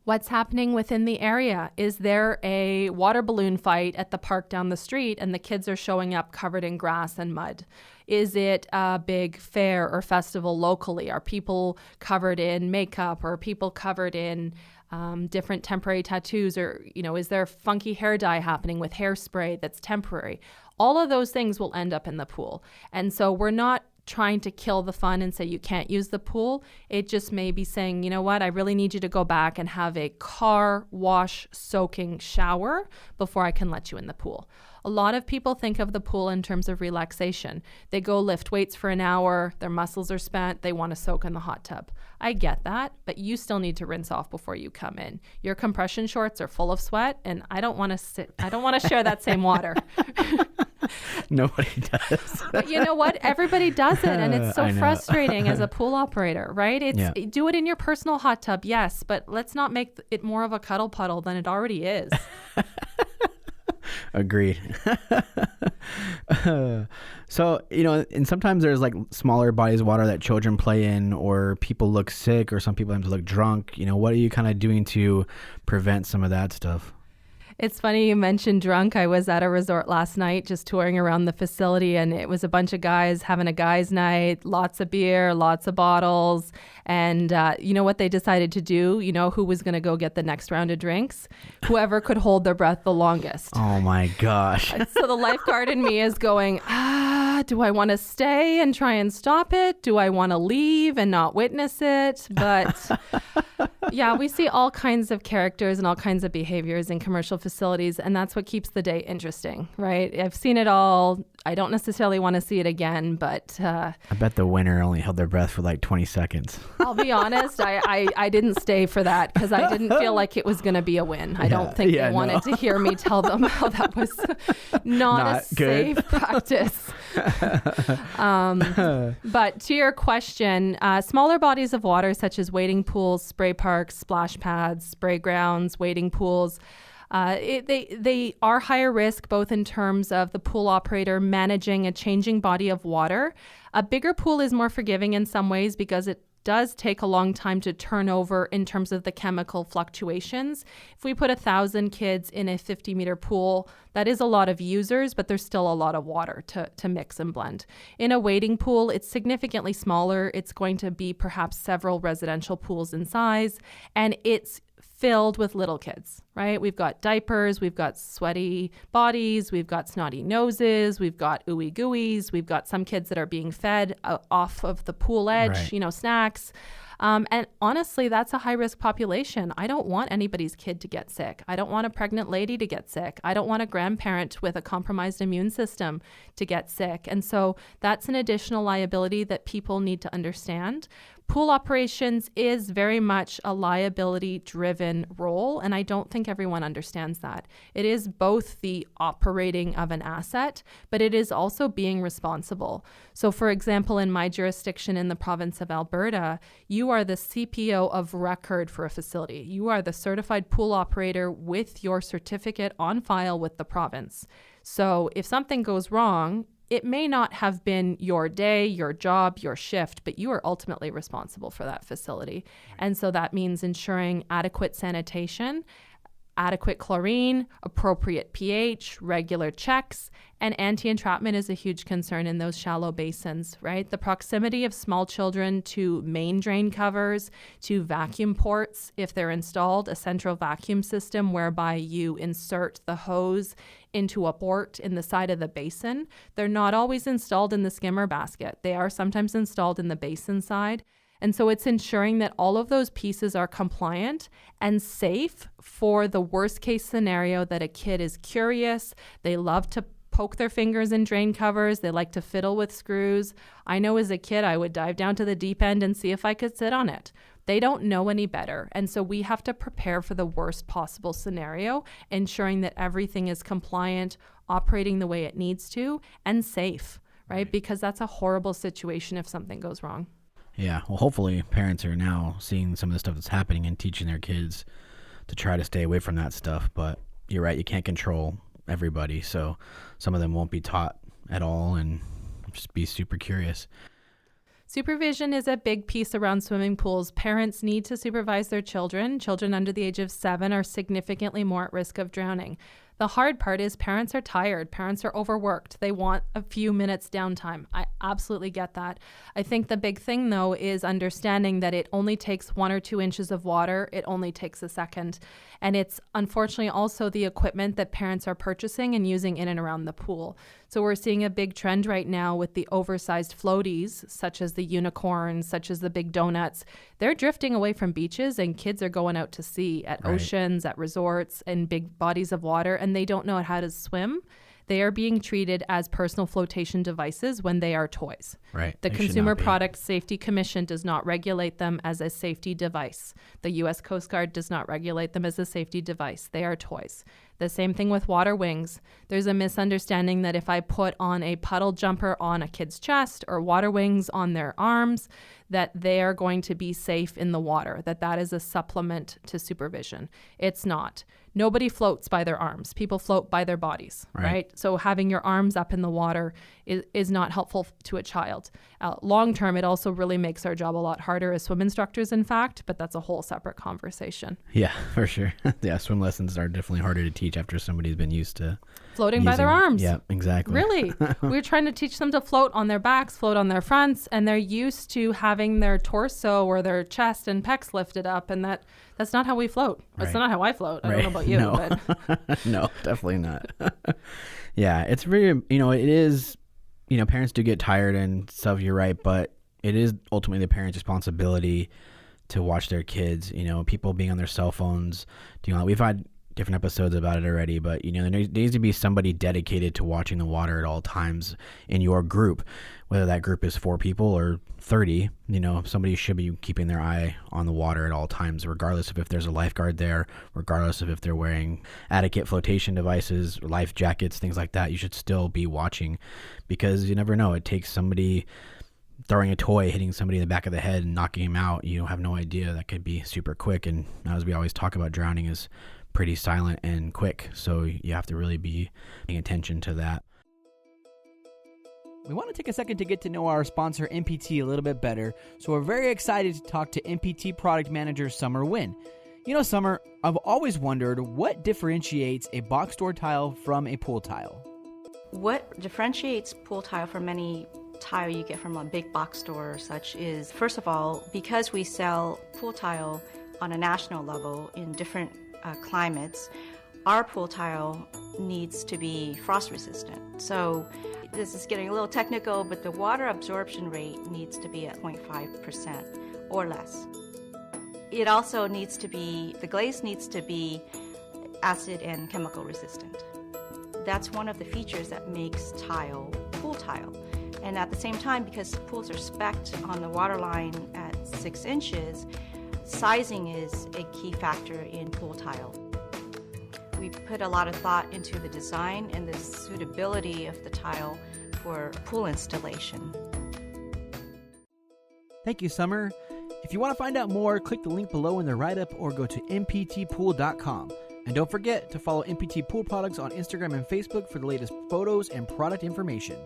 what's happening within the area. Is there a water balloon fight at the park down the street and the kids are showing up covered in grass and mud? Is it a big fair or festival locally? Are people covered in makeup, or are people covered in different temporary tattoos? Or, is there funky hair dye happening with hairspray that's temporary? All of those things will end up in the pool. And so we're not trying to kill the fun and say you can't use the pool. It just may be saying, you know what, I really need you to go back and have a car wash soaking shower before I can let you in the pool. A lot of people think of the pool in terms of relaxation. They go lift weights for an hour, their muscles are spent, they want to soak in the hot tub. I get that, but you still need to rinse off before you come in. Your compression shorts are full of sweat, and I don't want to share that same water. Nobody does. But you know what? Everybody does it, and it's so frustrating as a pool operator, right? Do it in your personal hot tub, yes, but let's not make it more of a cuddle puddle than it already is. Agreed. So, and sometimes there's like smaller bodies of water that children play in, or people look sick, or some people have to look drunk. What are you kind of doing to prevent some of that stuff? It's funny you mentioned drunk. I was at a resort last night just touring around the facility, and it was a bunch of guys having a guys' night, lots of beer, lots of bottles. And you know what they decided to do? You know who was going to go get the next round of drinks? Whoever could hold their breath the longest. Oh my gosh. So the lifeguard in me is going, do I want to stay and try and stop it? Do I want to leave and not witness it? But yeah, we see all kinds of characters and all kinds of behaviors in commercial facilities, and that's what keeps the day interesting, right? I've seen it all. I don't necessarily want to see it again, but I bet the winner only held their breath for like 20 seconds. I'll be honest, I didn't stay for that because I didn't feel like it was going to be a win. I don't think they wanted to hear me tell them how that was not a safe practice. But to your question, smaller bodies of water such as wading pools, spray parks, splash pads, spray grounds, wading pools, they are higher risk both in terms of the pool operator managing a changing body of water. A bigger pool is more forgiving in some ways because it does take a long time to turn over in terms of the chemical fluctuations. If we put 1,000 kids in a 50-meter pool, that is a lot of users, but there's still a lot of water to mix and blend. In a wading pool, it's significantly smaller. It's going to be perhaps several residential pools in size, and it's filled with little kids, right? We've got diapers, we've got sweaty bodies, we've got snotty noses, we've got ooey gooeys, we've got some kids that are being fed off of the pool edge, right. Snacks. And honestly, that's a high-risk population. I don't want anybody's kid to get sick. I don't want a pregnant lady to get sick. I don't want a grandparent with a compromised immune system to get sick. And so that's an additional liability that people need to understand. Pool operations is very much a liability-driven role, and I don't think everyone understands that. It is both the operating of an asset, but it is also being responsible. So, for example, in my jurisdiction in the province of Alberta, you are the CPO of record for a facility. You are the certified pool operator with your certificate on file with the province. So if something goes wrong, it may not have been your day, your job, your shift, but you are ultimately responsible for that facility. And so that means ensuring adequate sanitation, adequate chlorine, appropriate pH, regular checks, and anti-entrapment is a huge concern in those shallow basins, right? The proximity of small children to main drain covers, to vacuum ports, if they're installed, a central vacuum system whereby you insert the hose into a port in the side of the basin. They're not always installed in the skimmer basket. They are sometimes installed in the basin side. And so it's ensuring that all of those pieces are compliant and safe for the worst case scenario that a kid is curious. They love to poke their fingers in drain covers. They like to fiddle with screws. I know as a kid, I would dive down to the deep end and see if I could sit on it. They don't know any better. And so we have to prepare for the worst possible scenario, ensuring that everything is compliant, operating the way it needs to, and safe, right? Because that's a horrible situation if something goes wrong. Yeah, well, hopefully parents are now seeing some of the stuff that's happening and teaching their kids to try to stay away from that stuff. But you're right, you can't control everybody, so some of them won't be taught at all and just be super curious. Supervision is a big piece around swimming pools. Parents need to supervise their children. Children under the age of 7 are significantly more at risk of drowning. The hard part is parents are tired. Parents are overworked. They want a few minutes downtime. I absolutely get that. I think the big thing, though, is understanding that it only takes 1 or 2 inches of water. It only takes a second. And it's unfortunately also the equipment that parents are purchasing and using in and around the pool. So we're seeing a big trend right now with the oversized floaties, such as the unicorns, such as the big donuts. They're drifting away from beaches, and kids are going out to sea at oceans, at resorts, and big bodies of water, and they don't know how to swim. They are being treated as personal flotation devices when they are toys. Right. The Consumer Product Safety Commission does not regulate them as a safety device. The U.S. Coast Guard does not regulate them as a safety device. They are toys. The same thing with water wings. There's a misunderstanding that if I put on a puddle jumper on a kid's chest or water wings on their arms, that they are going to be safe in the water, that is a supplement to supervision. It's not. Nobody floats by their arms. People float by their bodies, right? So having your arms up in the water is not helpful to a child. Long term, it also really makes our job a lot harder as swim instructors, in fact, but that's a whole separate conversation. Yeah, for sure. Yeah, swim lessons are definitely harder to teach teach after somebody's been used to floating by their arms. Yeah, exactly. Really. We're trying to teach them to float on their backs, float on their fronts, and they're used to having their torso or their chest and pecs lifted up, and that's not how we float. That's not how I float. I don't know about you. No, but no, definitely not. Yeah, it's very, it is, parents do get tired and stuff, you're right, but it is ultimately the parents' responsibility to watch their kids, people being on their cell phones. We've had different episodes about it already, but there needs to be somebody dedicated to watching the water at all times in your group, whether that group is 4 people or 30. Somebody should be keeping their eye on the water at all times, regardless of if there's a lifeguard there, regardless of if they're wearing adequate flotation devices, life jackets, things like that. You should still be watching, because you never know. It takes somebody throwing a toy, hitting somebody in the back of the head and knocking him out. You have no idea. That could be super quick. And as we always talk about, drowning is pretty silent and quick. So you have to really be paying attention to that. We want to take a second to get to know our sponsor, MPT, a little bit better. So we're very excited to talk to MPT product manager, Summer Wynn. Summer, I've always wondered what differentiates a box store tile from a pool tile. What differentiates pool tile from any tile you get from a big box store or such is, first of all, because we sell pool tile on a national level in different climates, our pool tile needs to be frost resistant. So this is getting a little technical, but the water absorption rate needs to be at 0.5% or less. It also needs to be, the glaze needs to be acid and chemical resistant. That's one of the features that makes tile pool tile. And at the same time, because pools are spec'd on the water line at 6 inches, sizing is a key factor in pool tile. We put a lot of thought into the design and the suitability of the tile for pool installation. Thank you, Summer. If you want to find out more, click the link below in the write-up or go to mptpool.com. And don't forget to follow MPT Pool Products on Instagram and Facebook for the latest photos and product information.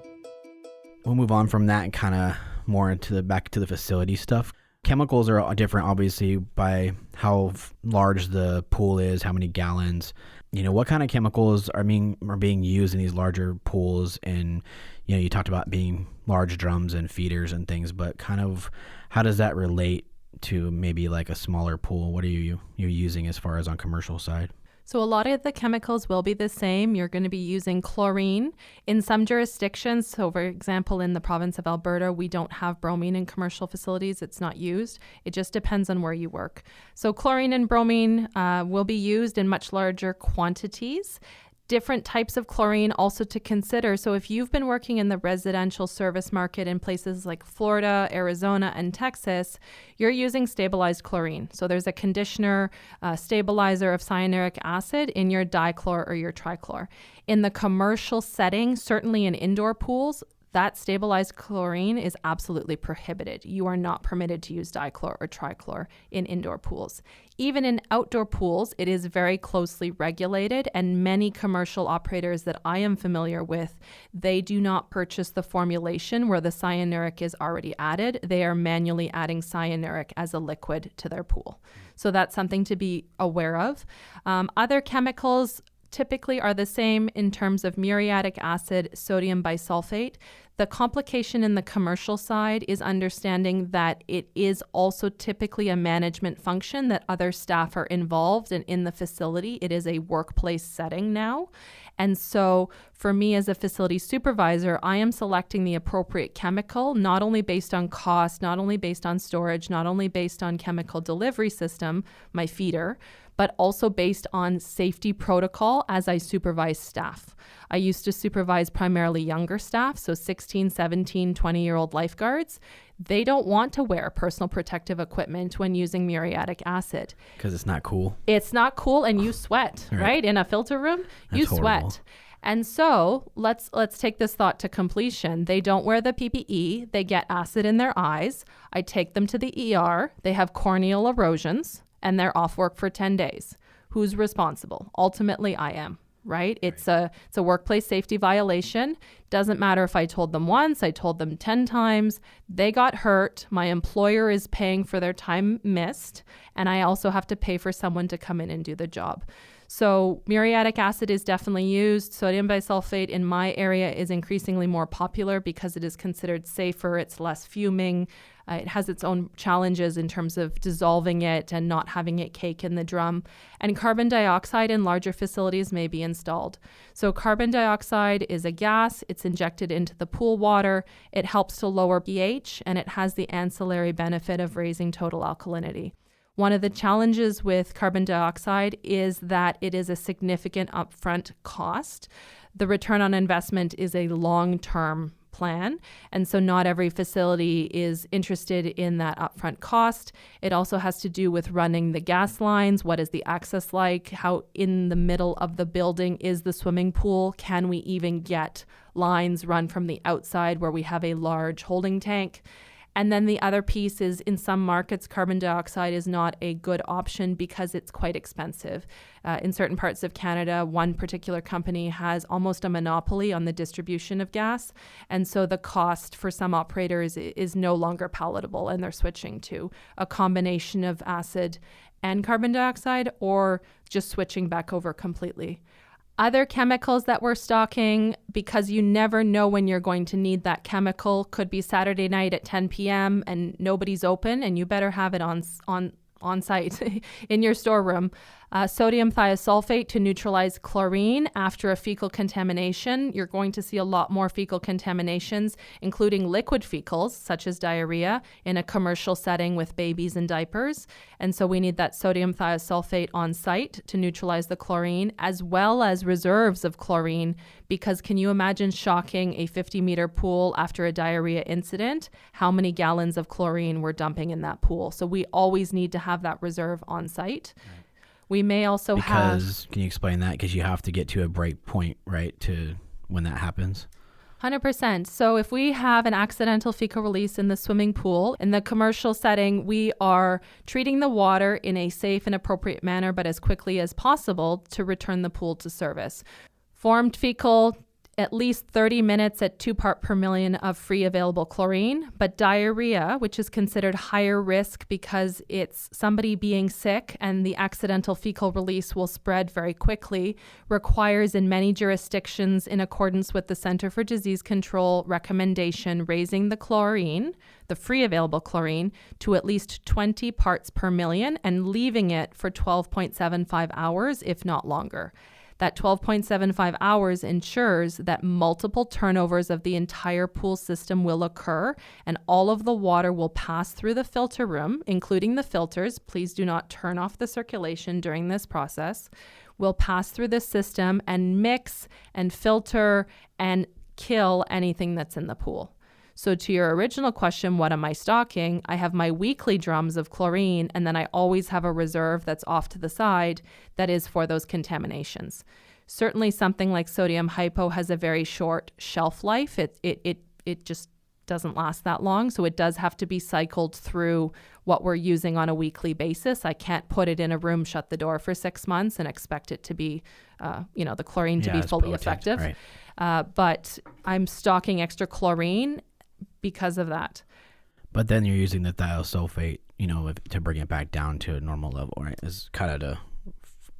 We'll move on from that and kind of more into back to the facility stuff. Chemicals are different, obviously, by how large the pool is, how many gallons. What kind of chemicals are being used in these larger pools? And you talked about being large drums and feeders and things, but kind of how does that relate to maybe like a smaller pool? What are you using as far as on commercial side? So a lot of the chemicals will be the same. You're going to be using chlorine in some jurisdictions. So for example, in the province of Alberta, we don't have bromine in commercial facilities. It's not used. It just depends on where you work. So chlorine and bromine will be used in much larger quantities. Different types of chlorine also to consider. So if you've been working in the residential service market in places like Florida, Arizona, and Texas, you're using stabilized chlorine. So there's a conditioner, stabilizer of cyanuric acid in your dichlor or your trichlor. In the commercial setting, certainly in indoor pools, that stabilized chlorine is absolutely prohibited. You are not permitted to use dichlor or trichlor in indoor pools. Even in outdoor pools, it is very closely regulated, and many commercial operators that I am familiar with, they do not purchase the formulation where the cyanuric is already added. They are manually adding cyanuric as a liquid to their pool. So that's something to be aware of. Other chemicals typically are the same in terms of muriatic acid, sodium bisulfate. The complication in the commercial side is understanding that it is also typically a management function, that other staff are involved and in the facility. It is a workplace setting now. And so for me as a facility supervisor, I am selecting the appropriate chemical, not only based on cost, not only based on storage, not only based on chemical delivery system, my feeder, but also based on safety protocol as I supervise staff. I used to supervise primarily younger staff, so 16, 17, 20-year-old lifeguards. They don't want to wear personal protective equipment when using muriatic acid. Because it's not cool. It's not cool, and you sweat, right? In a filter room, you sweat. And so let's take this thought to completion. They don't wear the PPE. They get acid in their eyes. I take them to the ER. They have corneal erosions, and they're off work for 10 days. Who's responsible? Ultimately, I am. right? It's a workplace safety violation. Doesn't matter if I told them once, I told them 10 times. They got hurt. My employer is paying for their time missed, and I also have to pay for someone to come in and do the job. So muriatic acid is definitely used. Sodium bisulfate in my area is increasingly more popular because it is considered safer. It's less fuming. It has its own challenges in terms of dissolving it and not having it cake in the drum. And carbon dioxide in larger facilities may be installed. So carbon dioxide is a gas. It's injected into the pool water. It helps to lower pH, and it has the ancillary benefit of raising total alkalinity. One of the challenges with carbon dioxide is that it is a significant upfront cost. The return on investment is a long-term plan, and so not every facility is interested in that upfront cost. It also has to do with running the gas lines. What is the access like? How in the middle of the building is the swimming pool? Can we even get lines run from the outside where we have a large holding tank? And then the other piece is in some markets, carbon dioxide is not a good option because it's quite expensive. In certain parts of Canada, one particular company has almost a monopoly on the distribution of gas. And so the cost for some operators is no longer palatable, and they're switching to a combination of acid and carbon dioxide, or just switching back over completely. Other chemicals that we're stocking, because you never know when you're going to need that chemical, could be Saturday night at 10 p.m. and nobody's open, and you better have it on site in your storeroom. Sodium thiosulfate to neutralize chlorine after a fecal contamination. You're going to see a lot more fecal contaminations, including liquid fecals, such as diarrhea, in a commercial setting with babies and diapers. And so we need that sodium thiosulfate on site to neutralize the chlorine, as well as reserves of chlorine, because can you imagine shocking a 50-meter pool after a diarrhea incident? How many gallons of chlorine we're dumping in that pool? So we always need to have that reserve on site. Right. We may also can you explain that? Because you have to get to a break point, right, to when that happens? 100%. So if we have an accidental fecal release in the swimming pool, in the commercial setting, we are treating the water in a safe and appropriate manner, but as quickly as possible to return the pool to service. Formed fecal, at least 30 minutes at 2 parts per million of free available chlorine. But diarrhea, which is considered higher risk because it's somebody being sick and the accidental fecal release will spread very quickly, requires in many jurisdictions, in accordance with the Center for Disease Control recommendation, raising the chlorine, the free available chlorine, to at least 20 parts per million and leaving it for 12.75 hours, if not longer. That 12.75 hours ensures that multiple turnovers of the entire pool system will occur, and all of the water will pass through the filter room, including the filters. Please do not turn off the circulation during this process. Will pass through the system and mix and filter and kill anything that's in the pool. So to your original question, what am I stocking? I have my weekly drums of chlorine, and then I always have a reserve that's off to the side that is for those contaminations. Certainly something like sodium hypo has a very short shelf life. It just doesn't last that long. So it does have to be cycled through what we're using on a weekly basis. I can't put it in a room, shut the door for 6 months and expect it to be, the chlorine to be fully effective. Right. But I'm stocking extra chlorine because of that. But then you're using the thiosulfate, to bring it back down to a normal level, right? Is kind of to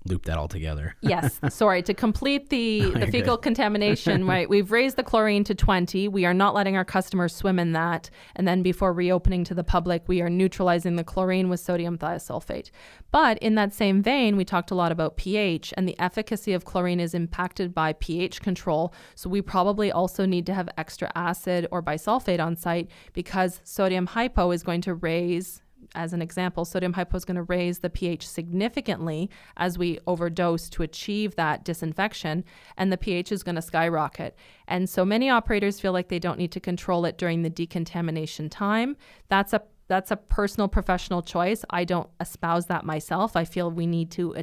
loop that all together. Yes. Sorry. To complete the fecal contamination, right? We've raised the chlorine to 20. We are not letting our customers swim in that. And then before reopening to the public, we are neutralizing the chlorine with sodium thiosulfate. But in that same vein, we talked a lot about pH, and the efficacy of chlorine is impacted by pH control. So we probably also need to have extra acid or bisulfate on site, because sodium hypo is going to raise, as an example, sodium hypo is going to raise the pH significantly as we overdose to achieve that disinfection, and the pH is going to skyrocket. And so many operators feel like they don't need to control it during the decontamination time. That's a personal professional choice. I don't espouse that myself. I feel we need to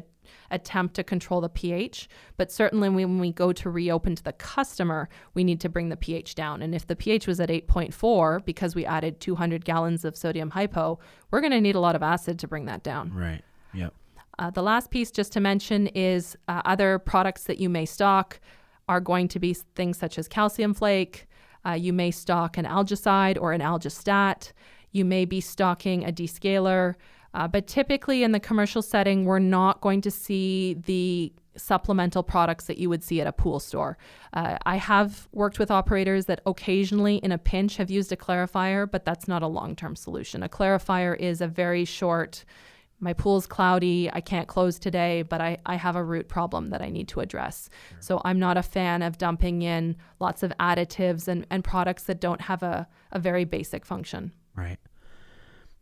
attempt to control the pH, but certainly when we go to reopen to the customer, we need to bring the pH down. And if the pH was at 8.4 because we added 200 gallons of sodium hypo, we're going to need a lot of acid to bring that down. Right. Yep. The last piece just to mention is other products that you may stock are going to be things such as calcium flake. You may stock an algicide or an algistat. You may be stocking a descaler. But typically in the commercial setting, we're not going to see the supplemental products that you would see at a pool store. I have worked with operators that occasionally in a pinch have used a clarifier, but that's not a long-term solution. A clarifier is a very short, my pool's cloudy, I can't close today, but I have a root problem that I need to address. Sure. So I'm not a fan of dumping in lots of additives and products that don't have a very basic function. Right.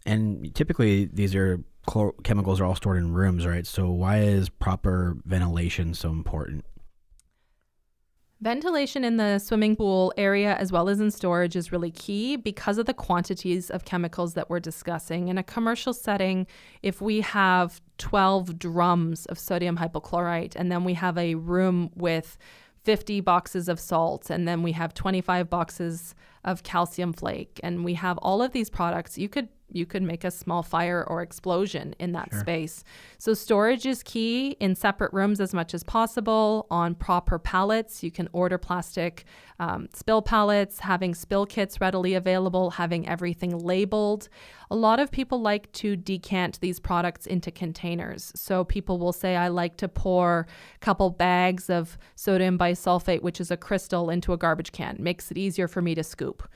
And typically these are chemicals are all stored in rooms, right? So why is proper ventilation so important? Ventilation in the swimming pool area as well as in storage is really key because of the quantities of chemicals that we're discussing. In a commercial setting, if we have 12 drums of sodium hypochlorite and then we have a room with 50 boxes of salt and then we have 25 boxes of calcium flake and we have all of these products, you could make a small fire or explosion in that space. So storage is key in separate rooms as much as possible on proper pallets. You can order plastic spill pallets, having spill kits readily available, having everything labeled. A lot of people like to decant these products into containers. So people will say, I like to pour a couple bags of sodium bisulfate, which is a Crysdale, into a garbage can. Makes it easier for me to scoop.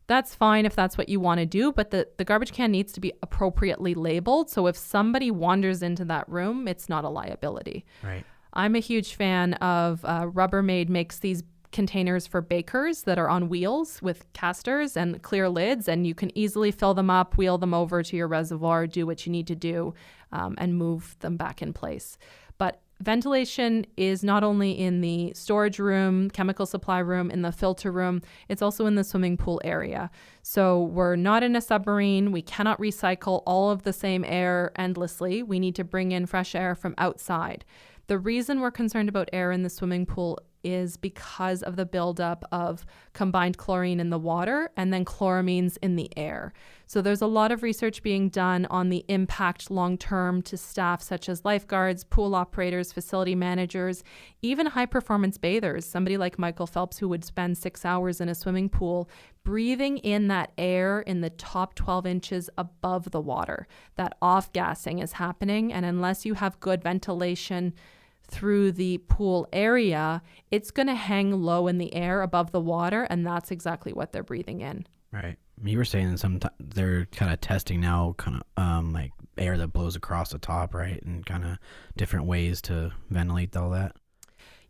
That's fine if that's what you want to do, but the garbage can needs to be appropriately labeled. So if somebody wanders into that room, it's not a liability. Right. I'm a huge fan of Rubbermaid makes these containers for bakers that are on wheels with casters and clear lids, and you can easily fill them up, wheel them over to your reservoir, do what you need to do, and move them back in place. But ventilation is not only in the storage room, chemical supply room, in the filter room, it's also in the swimming pool area. So we're not in a submarine. We cannot recycle all of the same air endlessly. We need to bring in fresh air from outside. The reason we're concerned about air in the swimming pool is because of the buildup of combined chlorine in the water and then chloramines in the air. So there's a lot of research being done on the impact long-term to staff such as lifeguards, pool operators, facility managers, even high-performance bathers. Somebody like Michael Phelps, who would spend 6 hours in a swimming pool, breathing in that air in the top 12 inches above the water. That off-gassing is happening, and unless you have good ventilation through the pool area, it's going to hang low in the air above the water, and that's exactly what they're breathing in. Right. You were saying sometimes they're kind of testing now, kind of like air that blows across the top, right, and kind of different ways to ventilate all that.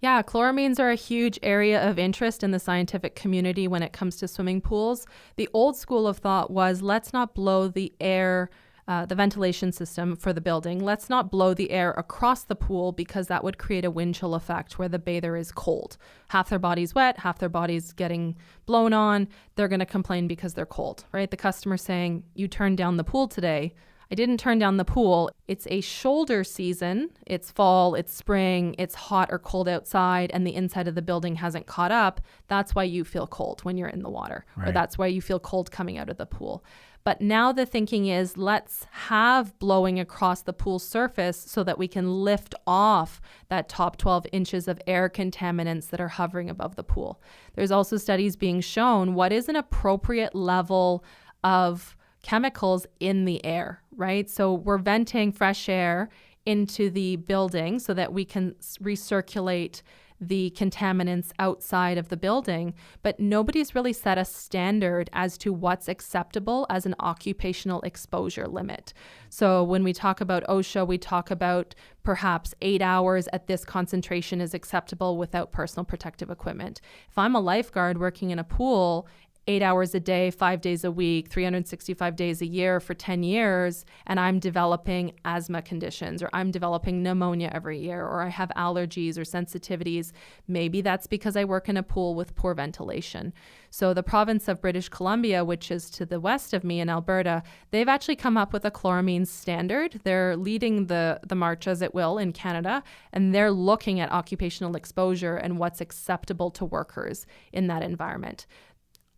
Yeah, chloramines are a huge area of interest in the scientific community when it comes to swimming pools. The old school of thought was, let's not blow the air, the ventilation system for the building. Let's not blow the air across the pool because that would create a wind chill effect where the bather is cold. Half their body's wet, half their body's getting blown on. They're going to complain because they're cold, right? The customer saying, you turned down the pool today. I didn't turn down the pool. It's a shoulder season. It's fall, it's spring, it's hot or cold outside, and the inside of the building hasn't caught up. That's why you feel cold when you're in the water, right. Or that's why you feel cold coming out of the pool. But now the thinking is, let's have blowing across the pool surface so that we can lift off that top 12 inches of air contaminants that are hovering above the pool. There's also studies being shown what is an appropriate level of chemicals in the air, right? So we're venting fresh air into the building so that we can recirculate the contaminants outside of the building, but nobody's really set a standard as to what's acceptable as an occupational exposure limit. So when we talk about OSHA, we talk about perhaps 8 hours at this concentration is acceptable without personal protective equipment. If I'm a lifeguard working in a pool 8 hours a day, 5 days a week, 365 days a year for 10 years, and I'm developing asthma conditions, or I'm developing pneumonia every year, or I have allergies or sensitivities, maybe that's because I work in a pool with poor ventilation. So the province of British Columbia, which is to the west of me in Alberta, they've actually come up with a chloramine standard. They're leading the march, as it will, in Canada, and they're looking at occupational exposure and what's acceptable to workers in that environment.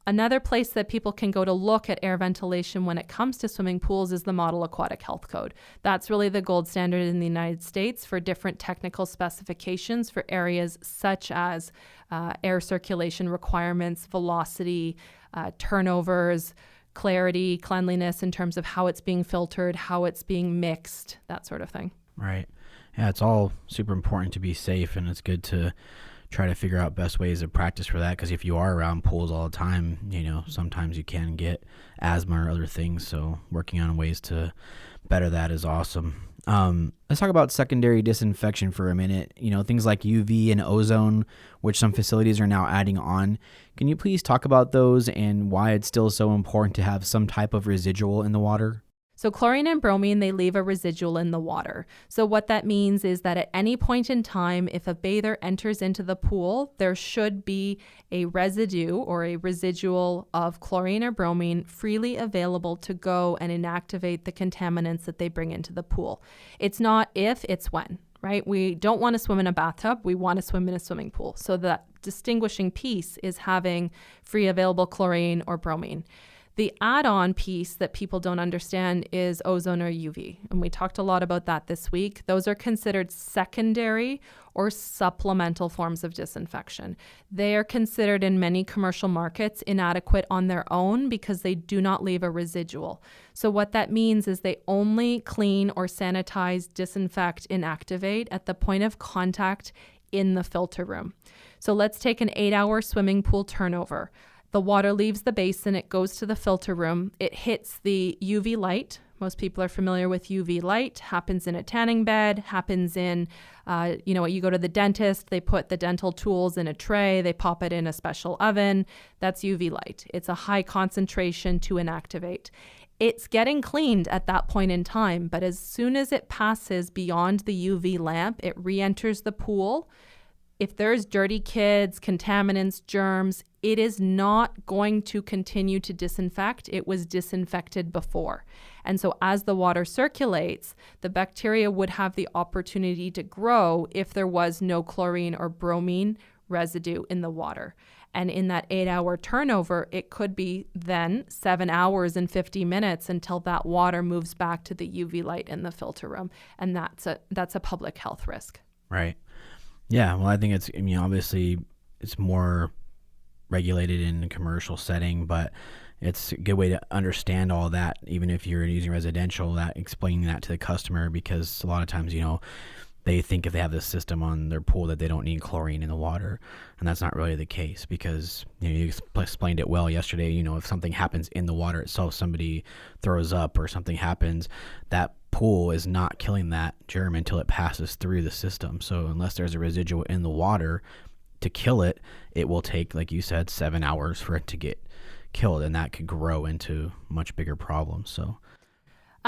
Another place that people can go to look at air ventilation when it comes to swimming pools is the Model Aquatic Health Code. That's really the gold standard in the United States for different technical specifications for areas such as air circulation requirements, velocity, turnovers, clarity, cleanliness in terms of how it's being filtered, how it's being mixed, that sort of thing. Right. Yeah, it's all super important to be safe, and it's good to try to figure out best ways of practice for that, because if you are around pools all the time, sometimes you can get asthma or other things. So working on ways to better that is awesome. Let's talk about secondary disinfection for a minute. Things like UV and ozone, which some facilities are now adding on. Can you please talk about those and why it's still so important to have some type of residual in the water? So chlorine and bromine, they leave a residual in the water. So what that means is that at any point in time, if a bather enters into the pool, there should be a residue or a residual of chlorine or bromine freely available to go and inactivate the contaminants that they bring into the pool. It's not if, it's when, right? We don't want to swim in a bathtub. We want to swim in a swimming pool. So the distinguishing piece is having free available chlorine or bromine. The add-on piece that people don't understand is ozone or UV. And we talked a lot about that this week. Those are considered secondary or supplemental forms of disinfection. They are considered in many commercial markets inadequate on their own because they do not leave a residual. So what that means is they only clean or sanitize, disinfect, inactivate at the point of contact in the filter room. So let's take an 8-hour swimming pool turnover. The water leaves the basin, it goes to the filter room, it hits the UV light. Most people are familiar with UV light, happens in a tanning bed, happens in, you go to the dentist, they put the dental tools in a tray, they pop it in a special oven. That's UV light. It's a high concentration to inactivate. It's getting cleaned at that point in time, but as soon as it passes beyond the UV lamp, it re-enters the pool. If there's dirty kids, contaminants, germs, it is not going to continue to disinfect. It was disinfected before. And so as the water circulates, the bacteria would have the opportunity to grow if there was no chlorine or bromine residue in the water. And in that 8-hour turnover, it could be then 7 hours and 50 minutes until that water moves back to the UV light in the filter room. And that's a public health risk. Right. Yeah, well, I think obviously it's more regulated in a commercial setting, but it's a good way to understand all that, even if you're using residential, that explaining that to the customer, because a lot of times, they think if they have this system on their pool that they don't need chlorine in the water, and that's not really the case, because you explained it well yesterday. If something happens in the water itself, somebody throws up or something happens, that pool is not killing that germ until it passes through the system. So unless there's a residual in the water to kill it, it will take, like you said, 7 hours for it to get killed, and that could grow into much bigger problems. So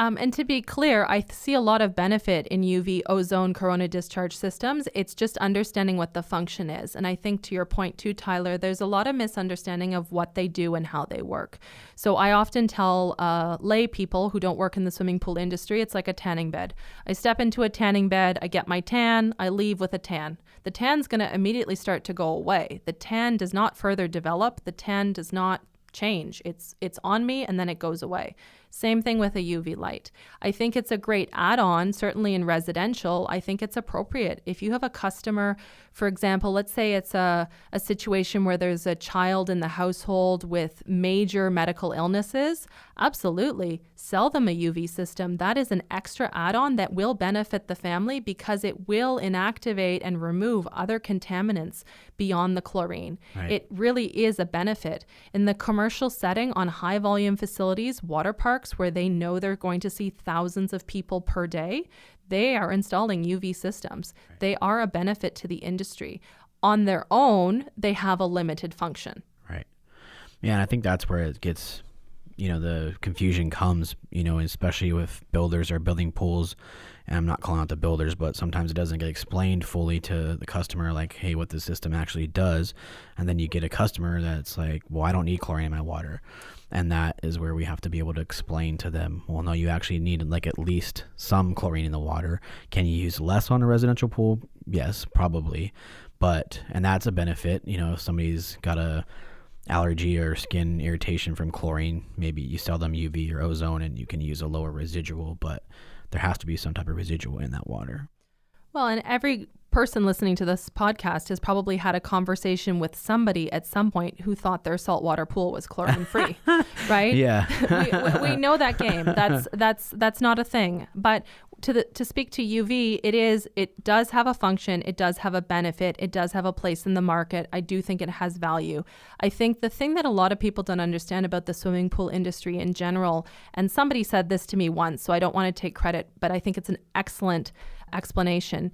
and to be clear, I see a lot of benefit in UV ozone corona discharge systems. It's just understanding what the function is. And I think to your point too, Tyler, there's a lot of misunderstanding of what they do and how they work. So I often tell lay people who don't work in the swimming pool industry, it's like a tanning bed. I step into a tanning bed, I get my tan, I leave with a tan. The tan's going to immediately start to go away. The tan does not further develop. The tan does not change. It's on me and then it goes away. Same thing with a UV light. I think it's a great add-on, certainly in residential. I think it's appropriate. If you have a customer, for example, let's say it's a situation where there's a child in the household with major medical illnesses, absolutely, sell them a UV system. That is an extra add-on that will benefit the family because it will inactivate and remove other contaminants beyond the chlorine. Right. It really is a benefit. In the commercial setting on high volume facilities, water parks, where they know they're going to see thousands of people per day, they are installing UV systems. Right. They are a benefit to the industry. On their own, they have a limited function. Right. Yeah, and I think that's where it gets, the confusion comes, especially with builders or building pools. And I'm not calling out the builders, but sometimes it doesn't get explained fully to the customer, like, hey, what the system actually does. And then you get a customer that's like, well, I don't need chlorine in my water. And that is where we have to be able to explain to them, well, no, you actually need like at least some chlorine in the water. Can you use less on a residential pool? Yes, probably. And that's a benefit. If somebody's got a allergy or skin irritation from chlorine, maybe you sell them UV or ozone and you can use a lower residual, but there has to be some type of residual in that water. Well, and every person listening to this podcast has probably had a conversation with somebody at some point who thought their saltwater pool was chlorine free, right? Yeah. we know that game. That's not a thing. But to speak to UV, it does have a function. It does have a benefit. It does have a place in the market. I do think it has value. I think the thing that a lot of people don't understand about the swimming pool industry in general, and somebody said this to me once, so I don't want to take credit, but I think it's an excellent explanation.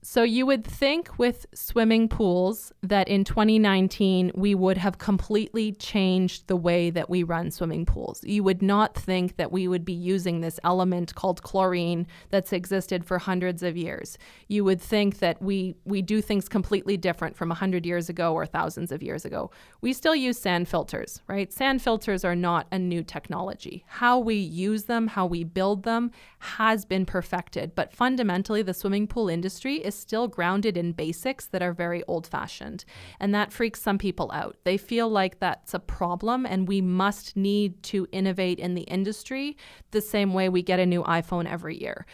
So you would think with swimming pools that in 2019, we would have completely changed the way that we run swimming pools. You would not think that we would be using this element called chlorine that's existed for hundreds of years. You would think that we do things completely different from 100 years ago or thousands of years ago. We still use sand filters, right? Sand filters are not a new technology. How we use them, how we build them has been perfected. But fundamentally, the swimming pool industry is still grounded in basics that are very old-fashioned. And that freaks some people out. They feel like that's a problem and we must need to innovate in the industry the same way we get a new iPhone every year.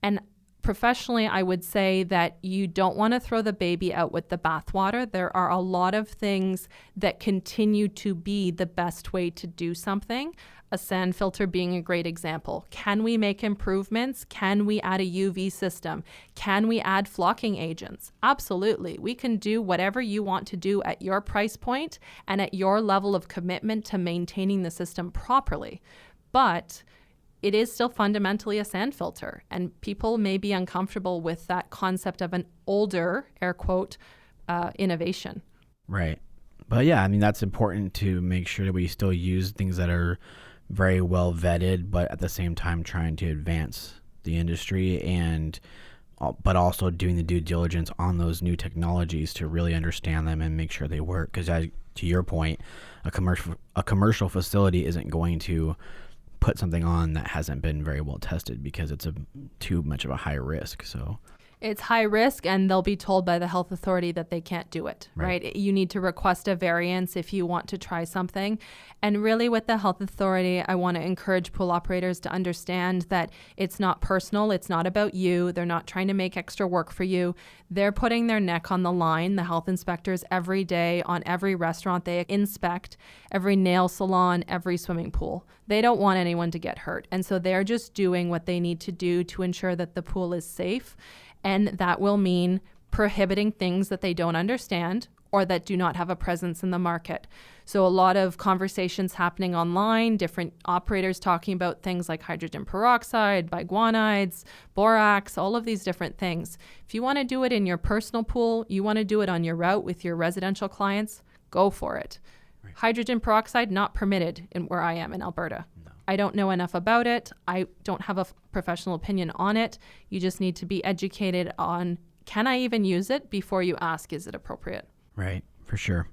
And professionally, I would say that you don't want to throw the baby out with the bathwater. There are a lot of things that continue to be the best way to do something. A sand filter being a great example. Can we make improvements? Can we add a UV system? Can we add flocking agents? Absolutely. We can do whatever you want to do at your price point and at your level of commitment to maintaining the system properly. But it is still fundamentally a sand filter, and people may be uncomfortable with that concept of an older, air quote, innovation. Right. But yeah, I mean, that's important to make sure that we still use things that are very well vetted, but at the same time trying to advance the industry but also doing the due diligence on those new technologies to really understand them and make sure they work. Because to your point, a commercial facility isn't going to put something on that hasn't been very well tested because it's too much of a high risk. So it's high risk, and they'll be told by the health authority that they can't do it, right? You need to request a variance if you want to try something. And really with the health authority, I want to encourage pool operators to understand that it's not personal. It's not about you. They're not trying to make extra work for you. They're putting their neck on the line. The health inspectors every day on every restaurant they inspect, every nail salon, every swimming pool. They don't want anyone to get hurt. And so they're just doing what they need to do to ensure that the pool is safe. And that will mean prohibiting things that they don't understand or that do not have a presence in the market. So a lot of conversations happening online, different operators talking about things like hydrogen peroxide, biguanides, borax, all of these different things. If you want to do it in your personal pool, you want to do it on your route with your residential clients, go for it. Right. Hydrogen peroxide, not permitted in where I am in Alberta. No. I don't know enough about it. I don't have a professional opinion on it. You just need to be educated on, can I even use it before you ask, is it appropriate? Right, for sure.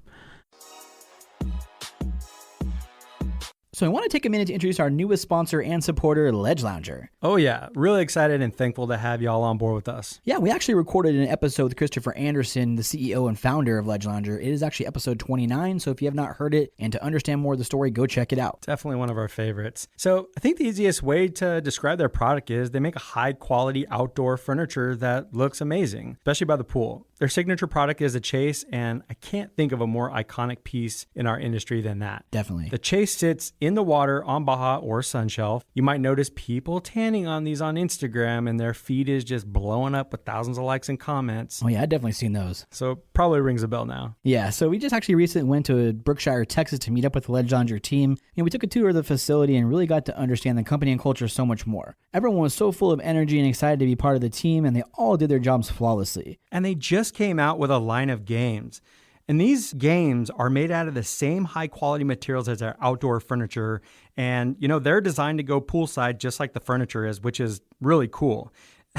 So I want to take a minute to introduce our newest sponsor and supporter, Ledge Lounger. Oh yeah, really excited and thankful to have y'all on board with us. Yeah, we actually recorded an episode with Christopher Anderson, the CEO and founder of Ledge Lounger. It is actually episode 29, so if you have not heard it and to understand more of the story, go check it out. Definitely one of our favorites. So I think the easiest way to describe their product is they make a high quality outdoor furniture that looks amazing, especially by the pool. Their signature product is a chase, and I can't think of a more iconic piece in our industry than that. Definitely. The chase sits in the water on Baja or Sun Shelf. You might notice people tanning on these on Instagram, and their feed is just blowing up with thousands of likes and comments. Oh yeah, I've definitely seen those. So probably rings a bell now. Yeah, so we just actually recently went to Brookshire, Texas to meet up with the Ledge Lounger team. We took a tour of the facility and really got to understand the company and culture so much more. Everyone was so full of energy and excited to be part of the team, and they all did their jobs flawlessly. And they just came out with a line of games. And these games are made out of the same high quality materials as our outdoor furniture. And, they're designed to go poolside just like the furniture is, which is really cool.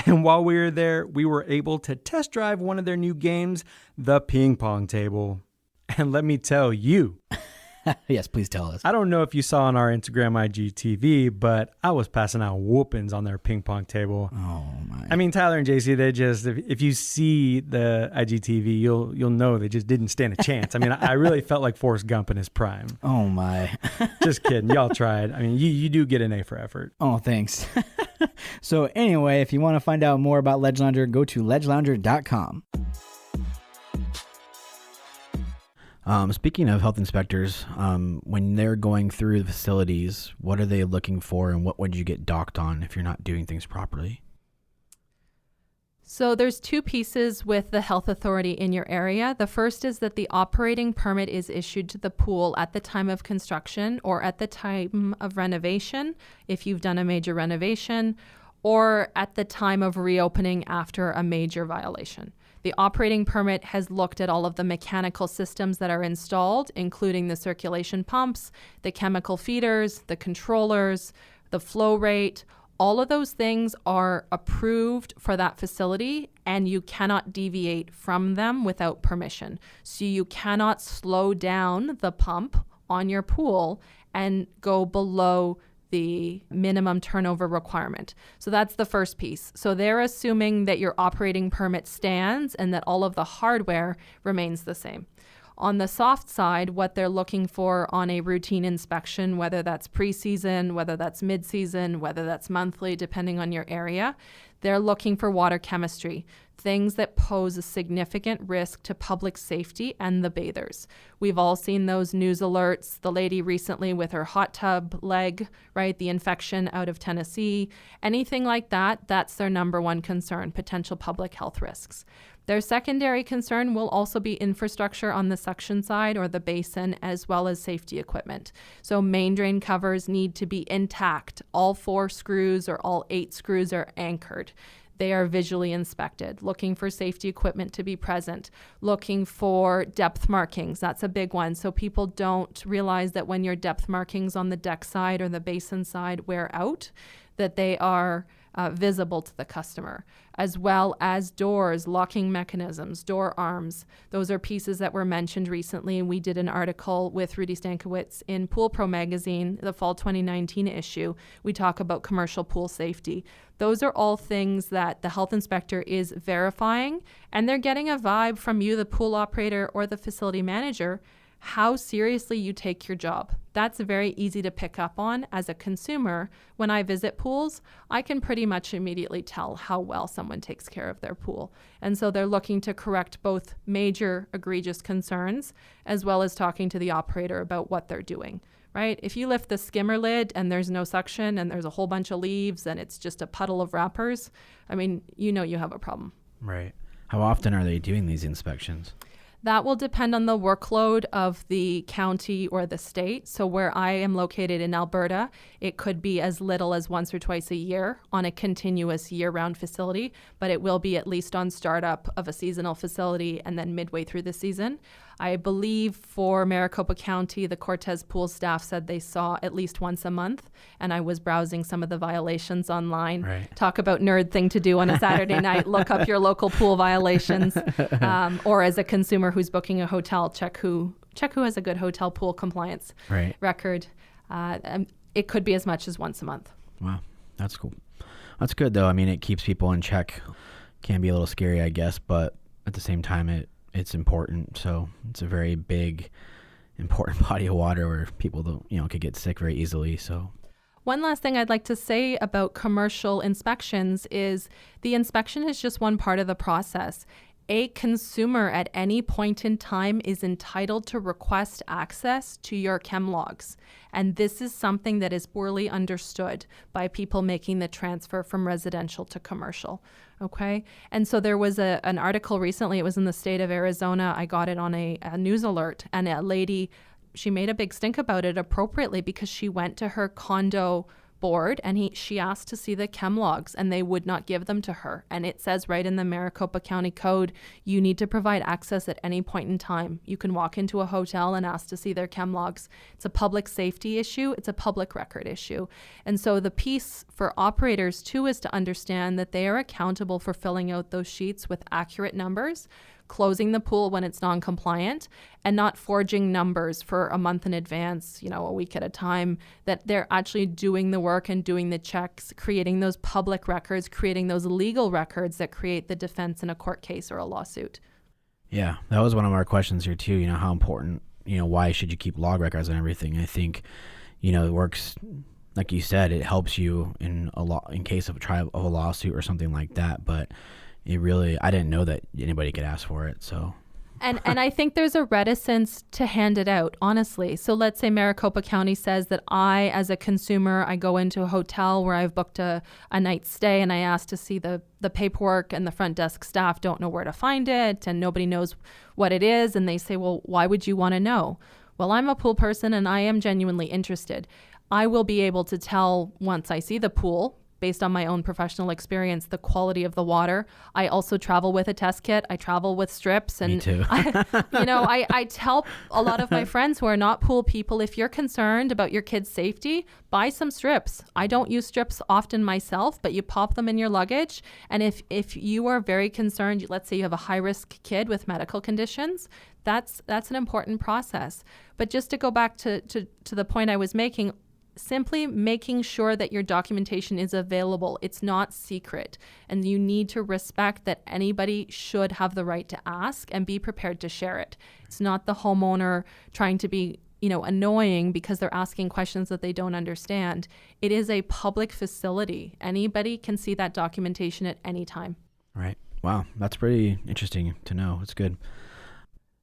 And while we were there, we were able to test drive one of their new games, the ping pong table. And let me tell you, Yes, please tell us. I don't know if you saw on our Instagram IGTV, but I was passing out whoopings on their ping pong table. Oh my! I mean, Tyler and JC, they just, if you see the IGTV, you'll know they just didn't stand a chance. I mean, I really felt like Forrest Gump in his prime. Oh my! Just kidding. Y'all tried. I mean, you do get an A for effort. Oh, thanks. So anyway, if you want to find out more about Ledge Lounger, go to ledgelounger.com. Speaking of health inspectors, when they're going through the facilities, what are they looking for, and what would you get docked on if you're not doing things properly? So there's two pieces with the health authority in your area. The first is that the operating permit is issued to the pool at the time of construction or at the time of renovation, if you've done a major renovation, or at the time of reopening after a major violation. The operating permit has looked at all of the mechanical systems that are installed, including the circulation pumps, the chemical feeders, the controllers, the flow rate. All of those things are approved for that facility, and you cannot deviate from them without permission. So you cannot slow down the pump on your pool and go below the minimum turnover requirement. So that's the first piece. So they're assuming that your operating permit stands and that all of the hardware remains the same. On the soft side, what they're looking for on a routine inspection, whether that's preseason, whether that's mid-season, whether that's monthly, depending on your area, they're looking for water chemistry, things that pose a significant risk to public safety and the bathers. We've all seen those news alerts, the lady recently with her hot tub leg, right, the infection out of Tennessee, anything like that, that's their number one concern, potential public health risks. Their secondary concern will also be infrastructure on the suction side or the basin, as well as safety equipment. So main drain covers need to be intact. All 4 screws or all 8 screws are anchored. They are visually inspected, looking for safety equipment to be present, looking for depth markings. That's a big one. So people don't realize that when your depth markings on the deck side or the basin side wear out, that they are visible to the customer, as well as doors, locking mechanisms, door arms. Those are pieces that were mentioned recently. We did an article with Rudy Stankiewicz in Pool Pro magazine, the fall 2019 issue. We talk about commercial pool safety. Those are all things that the health inspector is verifying, and they're getting a vibe from you, the pool operator or the facility manager, how seriously you take your job. That's very easy to pick up on as a consumer. When I visit pools, I can pretty much immediately tell how well someone takes care of their pool. And so they're looking to correct both major egregious concerns as well as talking to the operator about what they're doing, right? If you lift the skimmer lid and there's no suction and there's a whole bunch of leaves and it's just a puddle of wrappers, I mean, you know you have a problem. Right. How often are they doing these inspections? That will depend on the workload of the county or the state. So where I am located in Alberta, it could be as little as once or twice a year on a continuous year-round facility, but it will be at least on startup of a seasonal facility and then midway through the season. I believe for Maricopa County, the Cortez Pool staff said they saw at least once a month, and I was browsing some of the violations online. Right. Talk about nerd thing to do on a Saturday night, look up your local pool violations, or as a consumer who's booking a hotel, check who has a good hotel pool compliance record. It could be as much as once a month. Wow, that's cool. That's good though. I mean, it keeps people in check. Can be a little scary, I guess, but at the same time, it's important. So it's a very big, important body of water where people don't, could get sick very easily. So one last thing I'd like to say about commercial inspections is the inspection is just one part of the process. A consumer at any point in time is entitled to request access to your chem logs. And this is something that is poorly understood by people making the transfer from residential to commercial. Okay. And so there was an article recently, it was in the state of Arizona. I got it on a news alert, and a lady, she made a big stink about it appropriately because she went to her condo board and she asked to see the chem logs and they would not give them to her. And it says right in the Maricopa County Code, you need to provide access at any point in time. You can walk into a hotel and ask to see their chem logs. It's a public safety issue. It's a public record issue. And so the piece for operators too is to understand that they are accountable for filling out those sheets with accurate numbers, closing the pool when it's non-compliant, and not forging numbers for a month in advance, a week at a time, that they're actually doing the work and doing the checks, creating those public records, creating those legal records that create the defense in a court case or a lawsuit. Yeah, that was one of our questions here too, how important, why should you keep log records and everything? I think, it works, like you said, it helps you in case of a lawsuit or something like that, but I didn't know that anybody could ask for it, so. And I think there's a reticence to hand it out, honestly. So let's say Maricopa County says that I, as a consumer, I go into a hotel where I've booked a night's stay and I ask to see the paperwork, and the front desk staff don't know where to find it and nobody knows what it is. And they say, well, why would you want to know? Well, I'm a pool person and I am genuinely interested. I will be able to tell once I see the pool, based on my own professional experience, the quality of the water. I also travel with a test kit. I travel with strips. And me too. I tell a lot of my friends who are not pool people, if you're concerned about your kids' safety, buy some strips. I don't use strips often myself, but you pop them in your luggage. And if you are very concerned, let's say you have a high-risk kid with medical conditions, that's an important process. But just to go back to the point I was making, simply making sure that your documentation is available. It's not secret. And you need to respect that anybody should have the right to ask and be prepared to share it. It's not the homeowner trying to be, annoying because they're asking questions that they don't understand. It is a public facility. Anybody can see that documentation at any time. Right. Wow. That's pretty interesting to know. It's good.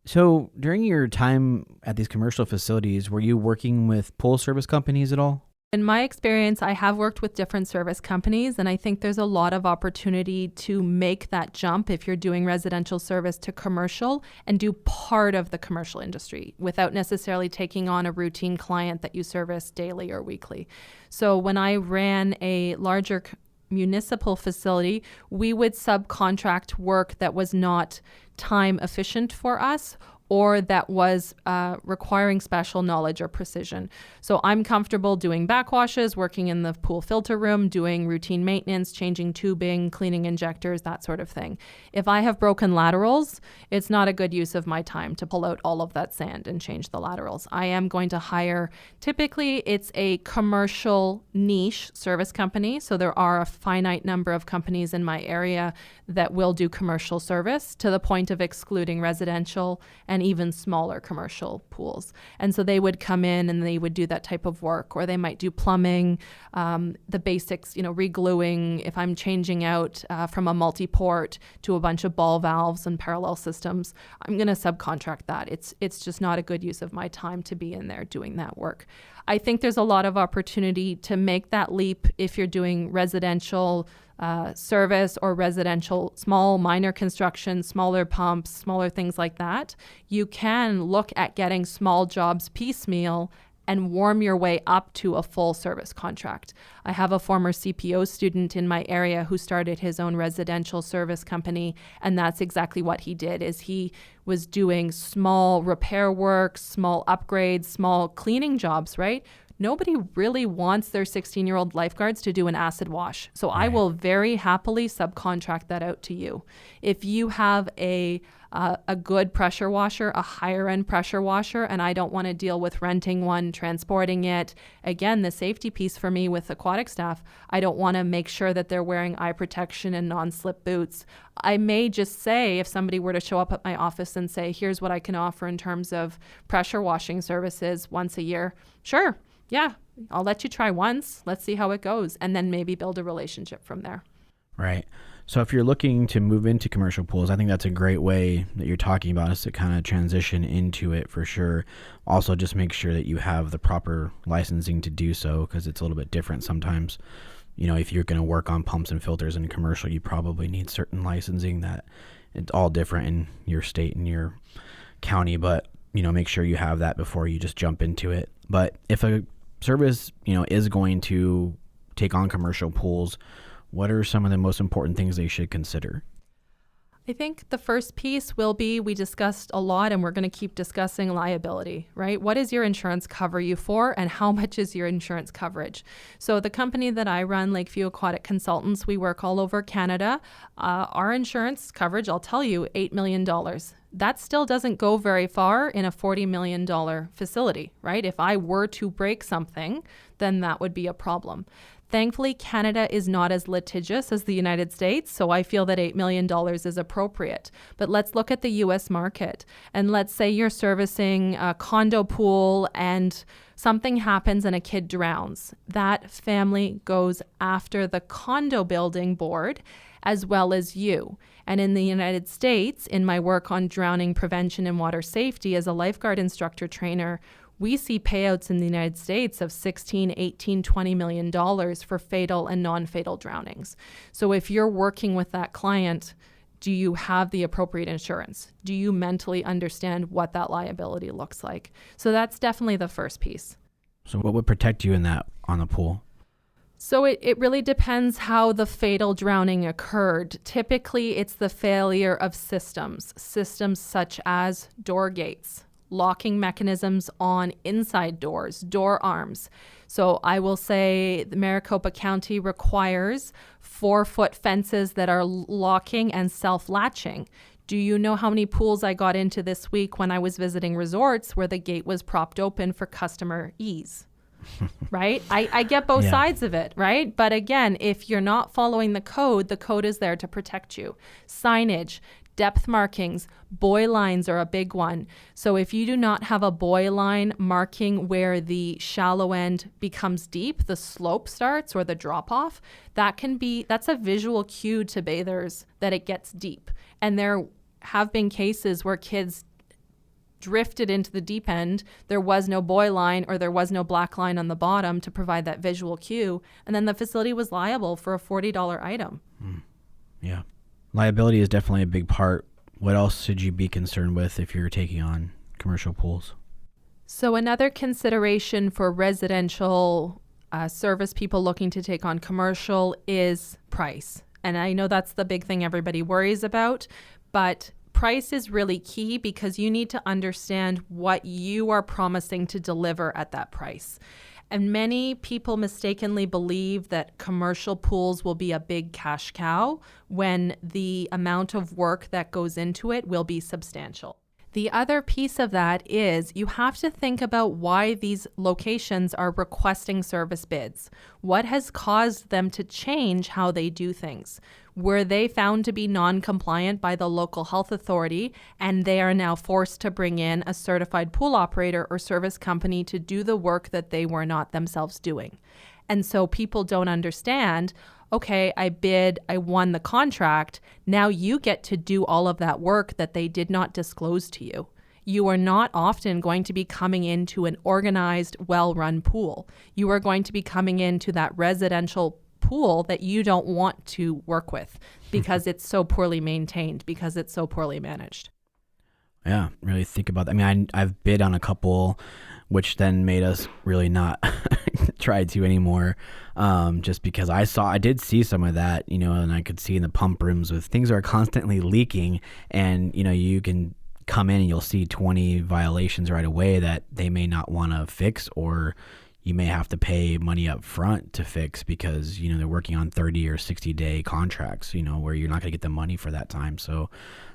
So during your time at these commercial facilities, were you working with pool service companies at all? In my experience, I have worked with different service companies, and I think there's a lot of opportunity to make that jump if you're doing residential service to commercial and do part of the commercial industry without necessarily taking on a routine client that you service daily or weekly. So when I ran a larger municipal facility, we would subcontract work that was not time efficient for us or that was requiring special knowledge or precision. So I'm comfortable doing backwashes, working in the pool filter room, doing routine maintenance, changing tubing, cleaning injectors, that sort of thing. If I have broken laterals, it's not a good use of my time to pull out all of that sand and change the laterals. I am going to hire, typically it's a commercial niche service company. So there are a finite number of companies in my area that will do commercial service to the point of excluding residential and even smaller commercial pools. And so they would come in and they would do that type of work, or they might do plumbing, the basics, re-gluing. If I'm changing out from a multi-port to a bunch of ball valves and parallel systems, I'm going to subcontract that. It's just not a good use of my time to be in there doing that work. I think there's a lot of opportunity to make that leap if you're doing residential service or residential, small minor construction, smaller pumps, smaller things like that. You can look at getting small jobs piecemeal and warm your way up to a full service contract. I have a former CPO student in my area who started his own residential service company, and that's exactly what he did. Is he was doing small repair work, small upgrades, small cleaning jobs, right? Nobody really wants their 16-year-old lifeguards to do an acid wash. So I will very happily subcontract that out to you. If you have a good pressure washer, a higher end pressure washer, and I don't want to deal with renting one, transporting it. Again, the safety piece for me with aquatic staff, I don't want to make sure that they're wearing eye protection and non-slip boots. I may just say, if somebody were to show up at my office and say, here's what I can offer in terms of pressure washing services once a year. Sure. Yeah, I'll let you try once. Let's see how it goes. And then maybe build a relationship from there. Right. So if you're looking to move into commercial pools, I think that's a great way that you're talking about, is to kind of transition into it for sure. Also, just make sure that you have the proper licensing to do so, because it's a little bit different sometimes. If you're going to work on pumps and filters in commercial, you probably need certain licensing that it's all different in your state and your county, but make sure you have that before you just jump into it. But if a service, is going to take on commercial pools, what are some of the most important things they should consider? I think the first piece will be, we discussed a lot and we're going to keep discussing liability, right? What does your insurance cover you for and how much is your insurance coverage? So the company that I run, Lakeview Aquatic Consultants, we work all over Canada. Our insurance coverage, I'll tell you, $8 million. That still doesn't go very far in a $40 million facility, right? If I were to break something, then that would be a problem. Thankfully, Canada is not as litigious as the United States, so I feel that $8 million is appropriate. But let's look at the US market. And let's say you're servicing a condo pool and something happens and a kid drowns. That family goes after the condo building board as well as you. And in the United States, in my work on drowning prevention and water safety as a lifeguard instructor trainer, we see payouts in the United States of $16, $18, $20 million for fatal and non-fatal drownings. So if you're working with that client, do you have the appropriate insurance? Do you mentally understand what that liability looks like? So that's definitely the first piece. So what would protect you in that on the pool? So it really depends how the fatal drowning occurred. Typically, it's the failure of systems such as door gates, locking mechanisms on inside doors, door arms. So I will say the Maricopa County requires 4-foot fences that are locking and self-latching. Do you know how many pools I got into this week when I was visiting resorts where the gate was propped open for customer ease? Right? I get both sides of it, right? But again, if you're not following the code is there to protect you. Signage, depth markings, buoy lines are a big one. So if you do not have a buoy line marking where the shallow end becomes deep, the slope starts or the drop off, that's a visual cue to bathers that it gets deep. And there have been cases where kids drifted into the deep end, there was no buoy line or there was no black line on the bottom to provide that visual cue, and then the facility was liable for a $40 item. Yeah. Liability is definitely a big part. What else should you be concerned with if you're taking on commercial pools? So another consideration for residential service people looking to take on commercial is price. And I know that's the big thing everybody worries about, but price is really key because you need to understand what you are promising to deliver at that price. And many people mistakenly believe that commercial pools will be a big cash cow when the amount of work that goes into it will be substantial. The other piece of that is you have to think about why these locations are requesting service bids. What has caused them to change how they do things? Were they found to be non-compliant by the local health authority and they are now forced to bring in a certified pool operator or service company to do the work that they were not themselves doing? And so people don't understand, okay, I bid, I won the contract. Now you get to do all of that work that they did not disclose to you. You are not often going to be coming into an organized, well-run pool. You are going to be coming into that residential pool that you don't want to work with because it's so poorly maintained, because it's so poorly managed. Yeah, really think about that. I mean, I've bid on a couple, which then made us really not try to anymore, just because I did see some of that, and I could see in the pump rooms with things are constantly leaking, and you can come in and you'll see 20 violations right away that they may not want to fix, or you may have to pay money up front to fix because, they're working on 30 or 60-day contracts, where you're not going to get the money for that time. So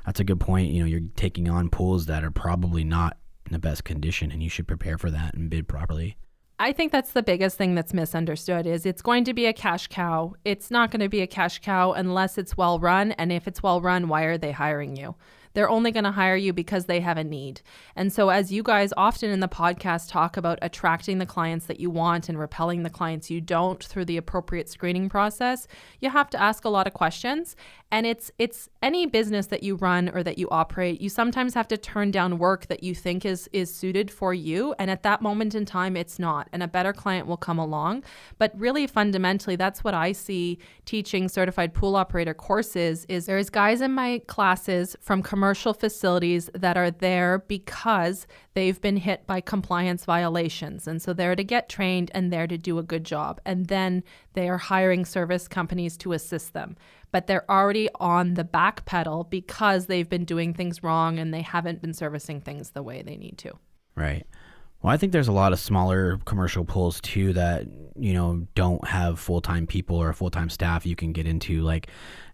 that's a good point. You're taking on pools that are probably not in the best condition, and you should prepare for that and bid properly. I think that's the biggest thing that's misunderstood is it's going to be a cash cow. It's not going to be a cash cow unless it's well run. And if it's well run, why are they hiring you? They're only going to hire you because they have a need. And so as you guys often in the podcast talk about attracting the clients that you want and repelling the clients you don't through the appropriate screening process, you have to ask a lot of questions. And it's any business that you run or that you operate, you sometimes have to turn down work that you think is suited for you. And at that moment in time, it's not. And a better client will come along. But really fundamentally, that's what I see teaching certified pool operator courses is there's guys in my classes from commercial facilities that are there because they've been hit by compliance violations. And so they're to get trained and there to do a good job. And then they are hiring service companies to assist them. but they're already on the back pedal because they've been doing things wrong and they haven't been servicing things the way they need to. Right. Well, I think there's a lot of smaller commercial pools too that, don't have full-time people or full-time staff. You can get into like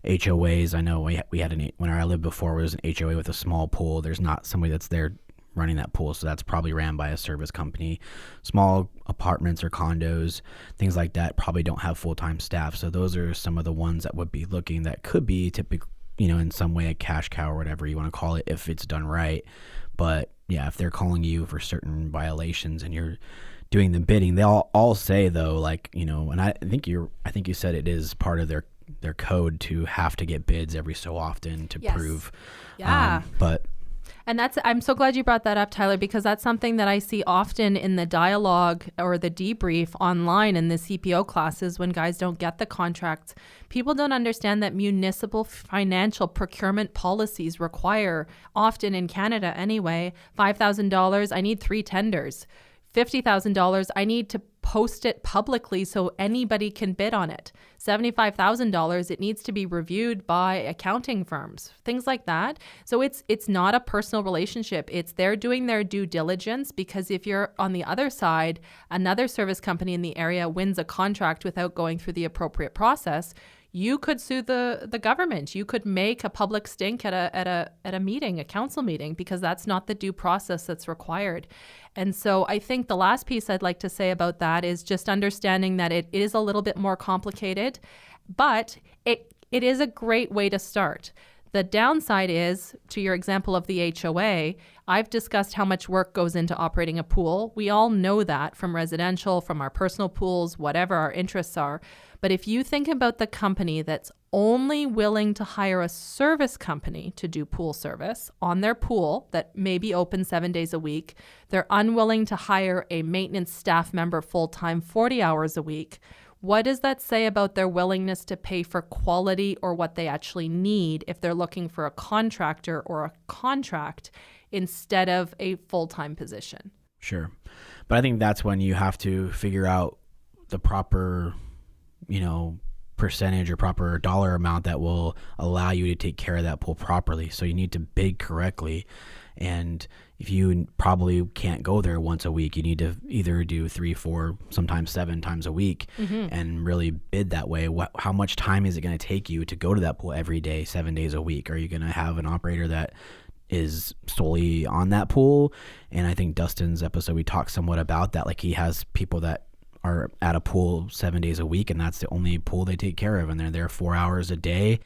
HOAs. I know we had when I lived before, there was an HOA with a small pool. There's not somebody that's there running that pool, so that's probably ran by a service company. Small apartments or condos, things like that, probably don't have full-time staff. So those are some of the ones that would be looking, that could be typically, in some way a cash cow or whatever you want to call it if it's done right. But yeah, if they're calling you for certain violations and you're doing the bidding, they'll all say though, like, and I think you said it is part of their code to have to get bids every so often to prove. Yeah. And I'm so glad you brought that up, Tyler, because that's something that I see often in the dialogue or the debrief online in the CPO classes when guys don't get the contracts. People don't understand that municipal financial procurement policies require, often in Canada anyway, $5,000, I need 3 tenders. $50,000, I need to post it publicly so anybody can bid on it. $75,000, it needs to be reviewed by accounting firms, things like that. So it's not a personal relationship. It's they're doing their due diligence, because if you're on the other side, another service company in the area wins a contract without going through the appropriate process, you could sue the government. You could make a public stink at a meeting, a council meeting, because that's not the due process that's required. And so I think the last piece I'd like to say about that is just understanding that it is a little bit more complicated, but it is a great way to start. The downside is, to your example of the HOA, I've discussed how much work goes into operating a pool. We all know that from residential, from our personal pools, whatever our interests are. But if you think about the company that's only willing to hire a service company to do pool service on their pool that may be open 7 days a week, they're unwilling to hire a maintenance staff member full-time 40 hours a week. What does that say about their willingness to pay for quality or what they actually need if they're looking for a contractor or a contract instead of a full-time position? Sure. But I think that's when you have to figure out the proper, percentage or proper dollar amount that will allow you to take care of that pool properly. So you need to bid correctly. And if you probably can't go there once a week, you need to either do 3, 4, sometimes 7 times a week and really bid that way. How much time is it going to take you to go to that pool every day, 7 days a week? Are you going to have an operator that is solely on that pool? And I think Dustin's episode, we talked somewhat about that. Like, he has people that are at a pool 7 days a week, and that's the only pool they take care of. And they're there 4 hours a day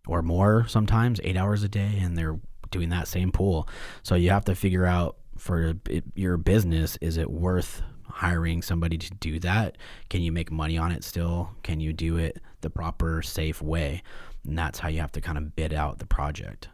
or more, sometimes 8 hours a day, and they're doing that same pool. So you have to figure out for your business, is it worth hiring somebody to do that? Can you make money on it still? Can you do it the proper, safe way? And that's how you have to kind of bid out the project.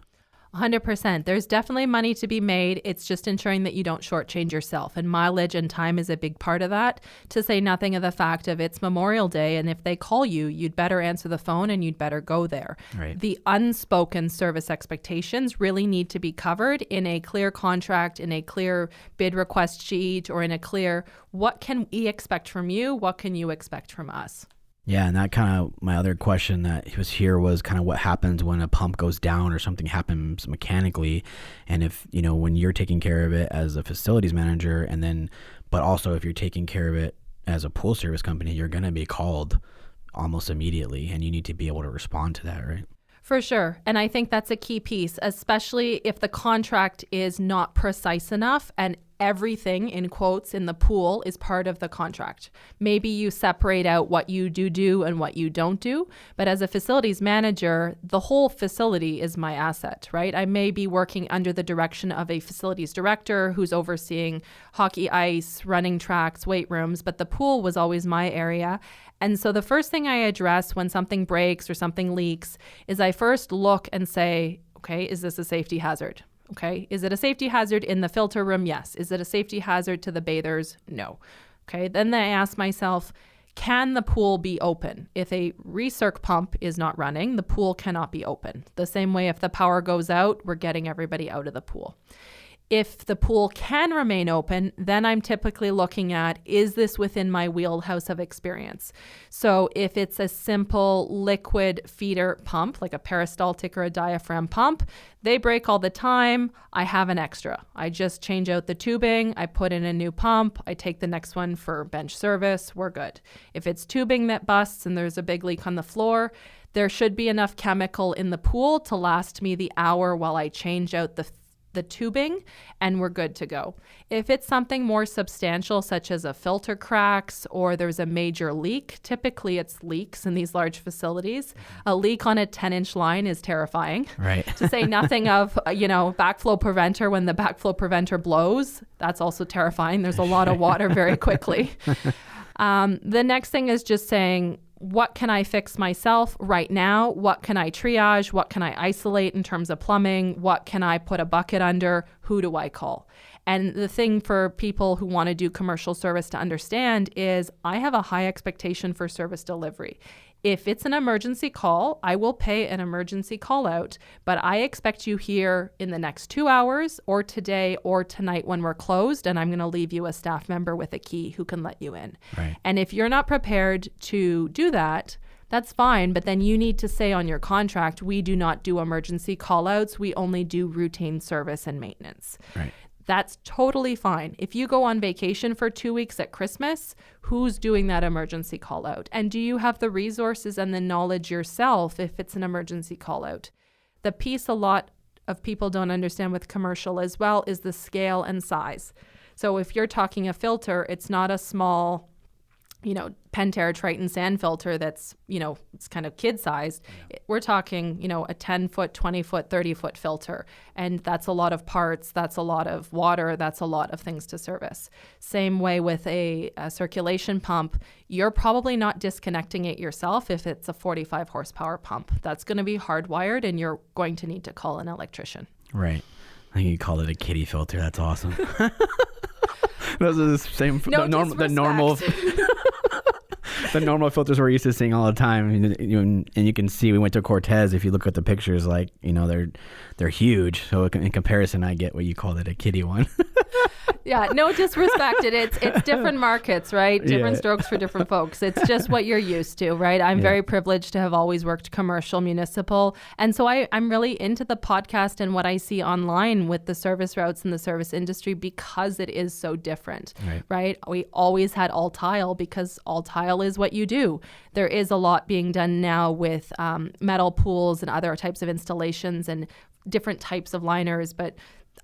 100%. There's definitely money to be made. It's just ensuring that you don't shortchange yourself. And mileage and time is a big part of that, to say nothing of the fact of it's Memorial Day. And if they call you, you'd better answer the phone and you'd better go there. Right. The unspoken service expectations really need to be covered in a clear contract, in a clear bid request sheet, or in a clear, what can we expect from you? What can you expect from us? Yeah, and that kind of, my other question that was here was kind of what happens when a pump goes down or something happens mechanically. And if, when you're taking care of it as a facilities manager, and then, but also if you're taking care of it as a pool service company, you're going to be called almost immediately, and you need to be able to respond to that, right? For sure. And I think that's a key piece, especially if the contract is not precise enough and everything, in quotes, in the pool is part of the contract. Maybe you separate out what you do and what you don't do. But as a facilities manager, the whole facility is my asset, right? I may be working under the direction of a facilities director who's overseeing hockey ice, running tracks, weight rooms, but the pool was always my area. And so the first thing I address when something breaks or something leaks is I first look and say, okay, is this a safety hazard? Okay, is it a safety hazard in the filter room? Yes. Is it a safety hazard to the bathers? No. Okay, then I ask myself, can the pool be open? If a recirc pump is not running, the pool cannot be open. The same way if the power goes out, we're getting everybody out of the pool. If the pool can remain open, then I'm typically looking at, is this within my wheelhouse of experience? So if it's a simple liquid feeder pump, like a peristaltic or a diaphragm pump, they break all the time. I have an extra. I just change out the tubing, I put in a new pump, I take the next one for bench service, we're good. If it's tubing that busts and there's a big leak on the floor, there should be enough chemical in the pool to last me the hour while I change out the tubing, and we're good to go. If it's something more substantial, such as a filter cracks or there's a major leak, typically it's leaks in these large facilities. A leak on a 10-inch line is terrifying. Right. To say nothing of, backflow preventer, when the backflow preventer blows, that's also terrifying. There's a lot of water very quickly. The next thing is just saying, what can I fix myself right now? What can I triage? What can I isolate in terms of plumbing? What can I put a bucket under? Who do I call? And the thing for people who want to do commercial service to understand is I have a high expectation for service delivery. If it's an emergency call, I will pay an emergency call out, but I expect you here in the next 2 hours or today or tonight when we're closed, and I'm going to leave you a staff member with a key who can let you in. Right. And if you're not prepared to do that, that's fine, but then you need to say on your contract, we do not do emergency call outs, we only do routine service and maintenance. Right. That's totally fine. If you go on vacation for 2 weeks at Christmas, who's doing that emergency call out? And do you have the resources and the knowledge yourself if it's an emergency call out? The piece a lot of people don't understand with commercial as well is the scale and size. So if you're talking a filter, it's not a small, Pentair Triton sand filter that's, it's kind of kid-sized. Yeah. We're talking, a 10-foot, 20-foot, 30-foot filter. And that's a lot of parts. That's a lot of water. That's a lot of things to service. Same way with a circulation pump. You're probably not disconnecting it yourself if it's a 45 horsepower pump. That's going to be hardwired, and you're going to need to call an electrician. Right. I think you called it a kiddie filter. That's awesome. Those are the same. No the normal. The normal filters we're used to seeing all the time, and you can see we went to Cortez. If you look at the pictures, they're huge. So in comparison, I get what you called it, a kiddie one. Yeah, no disrespect. It's different markets, right? Different strokes for different folks. It's just what you're used to, right? I'm very privileged to have always worked commercial, municipal. And so I'm really into the podcast and what I see online with the service routes in the service industry because it is so different, right? We always had all tile because all tile is what you do. There is a lot being done now with metal pools and other types of installations and different types of liners, but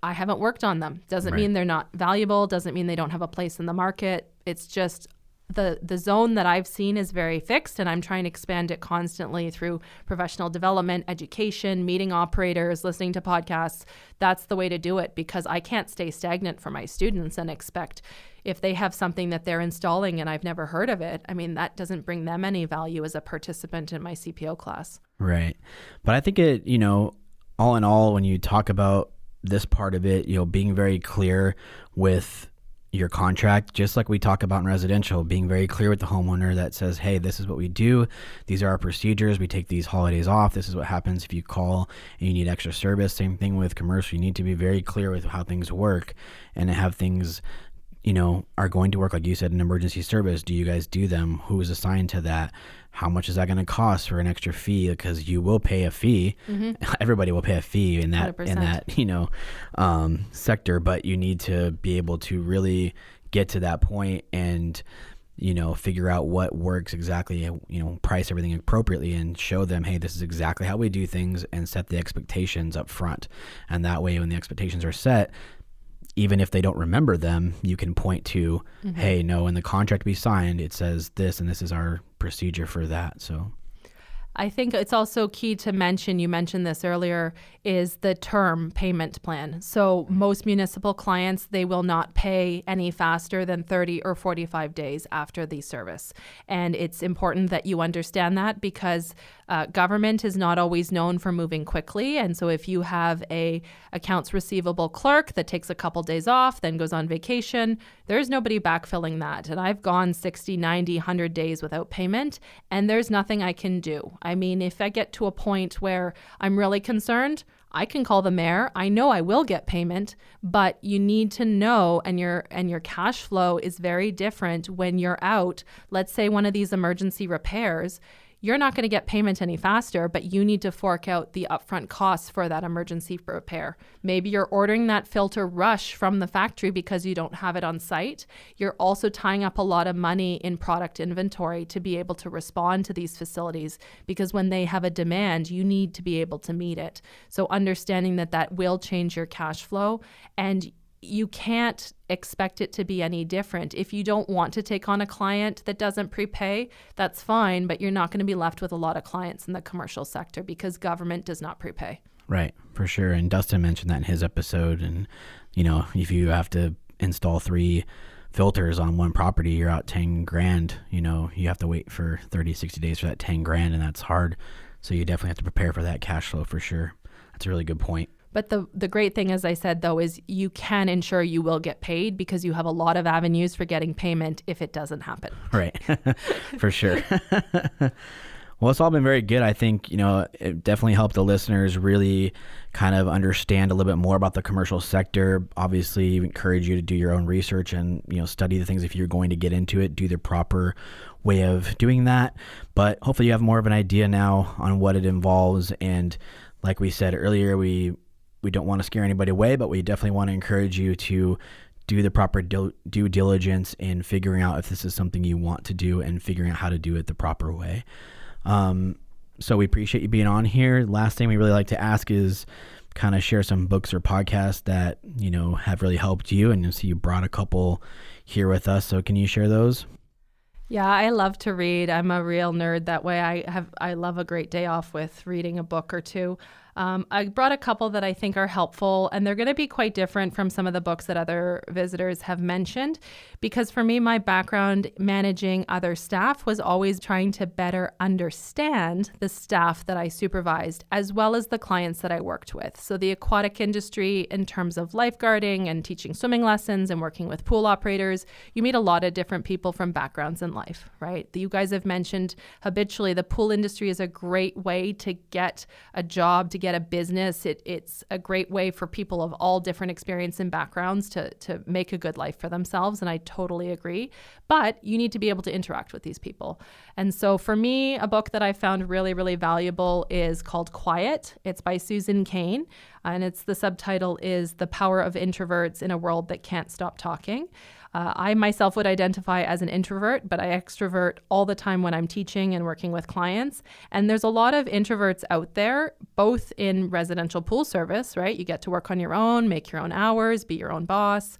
I haven't worked on them. Doesn't mean they're not valuable. Doesn't mean they don't have a place in the market. It's just the zone that I've seen is very fixed, and I'm trying to expand it constantly through professional development, education, meeting operators, listening to podcasts. That's the way to do it because I can't stay stagnant for my students and expect if they have something that they're installing and I've never heard of it, that doesn't bring them any value as a participant in my CPO class. Right. But I think it, all in all, when you talk about this part of it, being very clear with your contract, just like we talk about in residential, being very clear with the homeowner that says, hey, this is what we do. These are our procedures. We take these holidays off. This is what happens if you call and you need extra service. Same thing with commercial. You need to be very clear with how things work and have things, are going to work. Like you said, an emergency service. Do you guys do them? Who is assigned to that? How much is that going to cost for an extra fee? Because you will pay a fee. Mm-hmm. Everybody will pay a fee in that 100%. Sector. But you need to be able to really get to that point and figure out what works exactly. Price everything appropriately and show them, hey, this is exactly how we do things, and set the expectations up front. And that way, when the expectations are set, even if they don't remember them, you can point to, hey, no, in the contract we signed, it says this, and this is our procedure for that. So I think it's also key to mention, you mentioned this earlier, is the term payment plan. So most municipal clients, they will not pay any faster than 30 or 45 days after the service. And it's important that you understand that because government is not always known for moving quickly. And so if you have a accounts receivable clerk that takes a couple days off, then goes on vacation, there's nobody backfilling that. And I've gone 60, 90, 100 days without payment, and there's nothing I can do. If I get to a point where I'm really concerned, I can call the mayor. I know I will get payment, but you need to know, and your cash flow is very different when you're out. Let's say one of these emergency repairs, you're not going to get payment any faster, but you need to fork out the upfront costs for that emergency repair. Maybe you're ordering that filter rush from the factory because you don't have it on site. You're also tying up a lot of money in product inventory to be able to respond to these facilities, because when they have a demand, you need to be able to meet it. So understanding that will change your cash flow, and you can't expect it to be any different. If you don't want to take on a client that doesn't prepay, that's fine, but you're not going to be left with a lot of clients in the commercial sector because government does not prepay. Right, for sure. And Dustin mentioned that in his episode. And, if you have to install 3 filters on one property, you're out 10 grand. You have to wait for 30, 60 days for that 10 grand, and that's hard. So you definitely have to prepare for that cash flow for sure. That's a really good point. But the great thing, as I said, though, is you can ensure you will get paid because you have a lot of avenues for getting payment if it doesn't happen. Right. For sure. Well, it's all been very good. I think, it definitely helped the listeners really kind of understand a little bit more about the commercial sector. Obviously, encourage you to do your own research and, study the things if you're going to get into it, do the proper way of doing that. But hopefully you have more of an idea now on what it involves. And like we said earlier, we don't want to scare anybody away, but we definitely want to encourage you to do the proper due diligence in figuring out if this is something you want to do and figuring out how to do it the proper way. So we appreciate you being on here. Last thing we really like to ask is kind of share some books or podcasts that, have really helped you. And so you brought a couple here with us. So can you share those? Yeah, I love to read. I'm a real nerd that way. I love a great day off with reading a book or two. I brought a couple that I think are helpful, and they're going to be quite different from some of the books that other visitors have mentioned, because for me, my background managing other staff was always trying to better understand the staff that I supervised, as well as the clients that I worked with. So the aquatic industry, in terms of lifeguarding and teaching swimming lessons and working with pool operators, you meet a lot of different people from backgrounds in life, right? You guys have mentioned habitually the pool industry is a great way to get a job, to get a business. It's a great way for people of all different experience and backgrounds to make a good life for themselves. And I totally agree. But you need to be able to interact with these people. And so for me, a book that I found really, really valuable is called Quiet. It's by Susan Cain. And the subtitle is The Power of Introverts in a World That Can't Stop Talking. I myself would identify as an introvert, but I extrovert all the time when I'm teaching and working with clients. And there's a lot of introverts out there, both in residential pool service, right? You get to work on your own, make your own hours, be your own boss.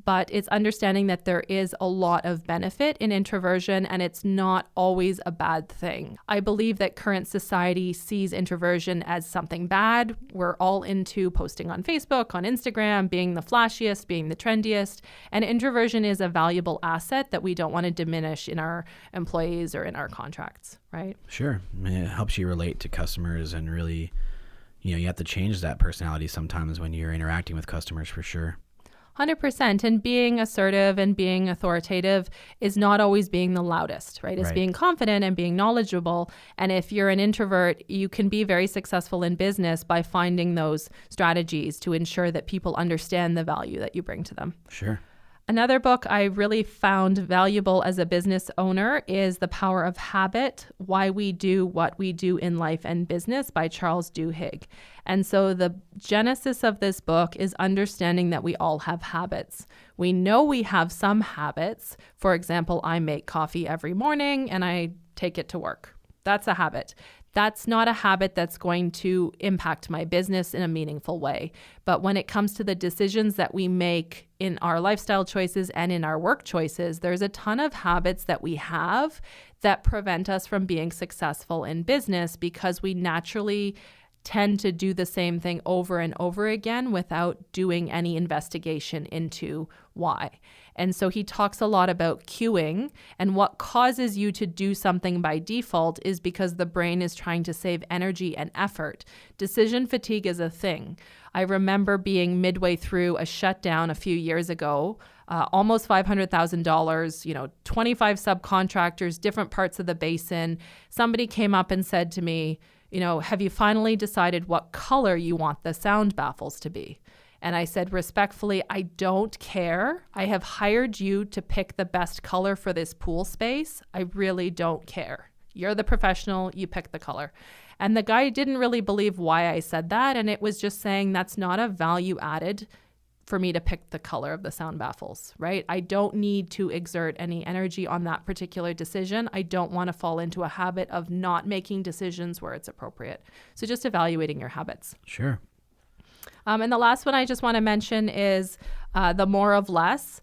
But it's understanding that there is a lot of benefit in introversion, and it's not always a bad thing. I believe that current society sees introversion as something bad. We're all into posting on Facebook, on Instagram, being the flashiest, being the trendiest, and introversion is a valuable asset that we don't want to diminish in our employees or in our contracts, right? Sure. It helps you relate to customers, and really, you have to change that personality sometimes when you're interacting with customers, for sure. 100%. And being assertive and being authoritative is not always being the loudest, right? It's Right. being confident and being knowledgeable. And if you're an introvert, you can be very successful in business by finding those strategies to ensure that people understand the value that you bring to them. Sure. Another book I really found valuable as a business owner is The Power of Habit, Why We Do What We Do in Life and Business by Charles Duhigg. And so the genesis of this book is understanding that we all have habits. We know we have some habits. For example, I make coffee every morning and I take it to work. That's a habit. That's not a habit that's going to impact my business in a meaningful way. But when it comes to the decisions that we make in our lifestyle choices and in our work choices, there's a ton of habits that we have that prevent us from being successful in business because we naturally tend to do the same thing over and over again without doing any investigation into why. And so he talks a lot about cueing, and what causes you to do something by default is because the brain is trying to save energy and effort. Decision fatigue is a thing. I remember being midway through a shutdown a few years ago, almost $500,000, 25 subcontractors, different parts of the basin. Somebody came up and said to me, have you finally decided what color you want the sound baffles to be? And I said, respectfully, I don't care. I have hired you to pick the best color for this pool space. I really don't care. You're the professional, you pick the color. And the guy didn't really believe why I said that. And it was just saying that's not a value added for me to pick the color of the sound baffles, right? I don't need to exert any energy on that particular decision. I don't want to fall into a habit of not making decisions where it's appropriate. So just evaluating your habits. Sure. And the last one I just want to mention is the more of less.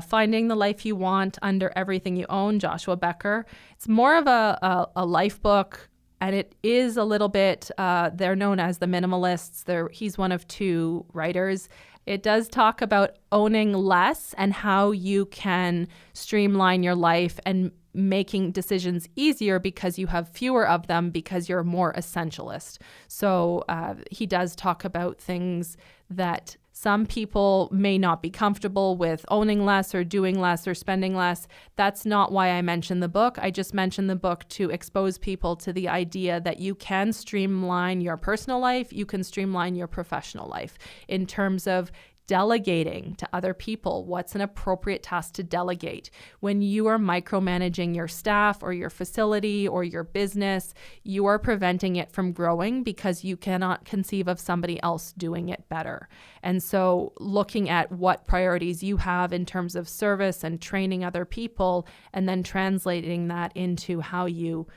Finding the life you want under everything you own, Joshua Becker. It's more of a life book, and it is a little bit, they're known as the minimalists. He's one of two writers. It does talk about owning less and how you can streamline your life and making decisions easier because you have fewer of them because you're more essentialist. So he does talk about things that some people may not be comfortable with owning less or doing less or spending less. That's not why I mentioned the book. I just mentioned the book to expose people to the idea that you can streamline your personal life, you can streamline your professional life in terms of delegating to other people. What's an appropriate task to delegate? When you are micromanaging your staff or your facility or your business, you are preventing it from growing because you cannot conceive of somebody else doing it better. And so looking at what priorities you have in terms of service and training other people, and then translating that into how you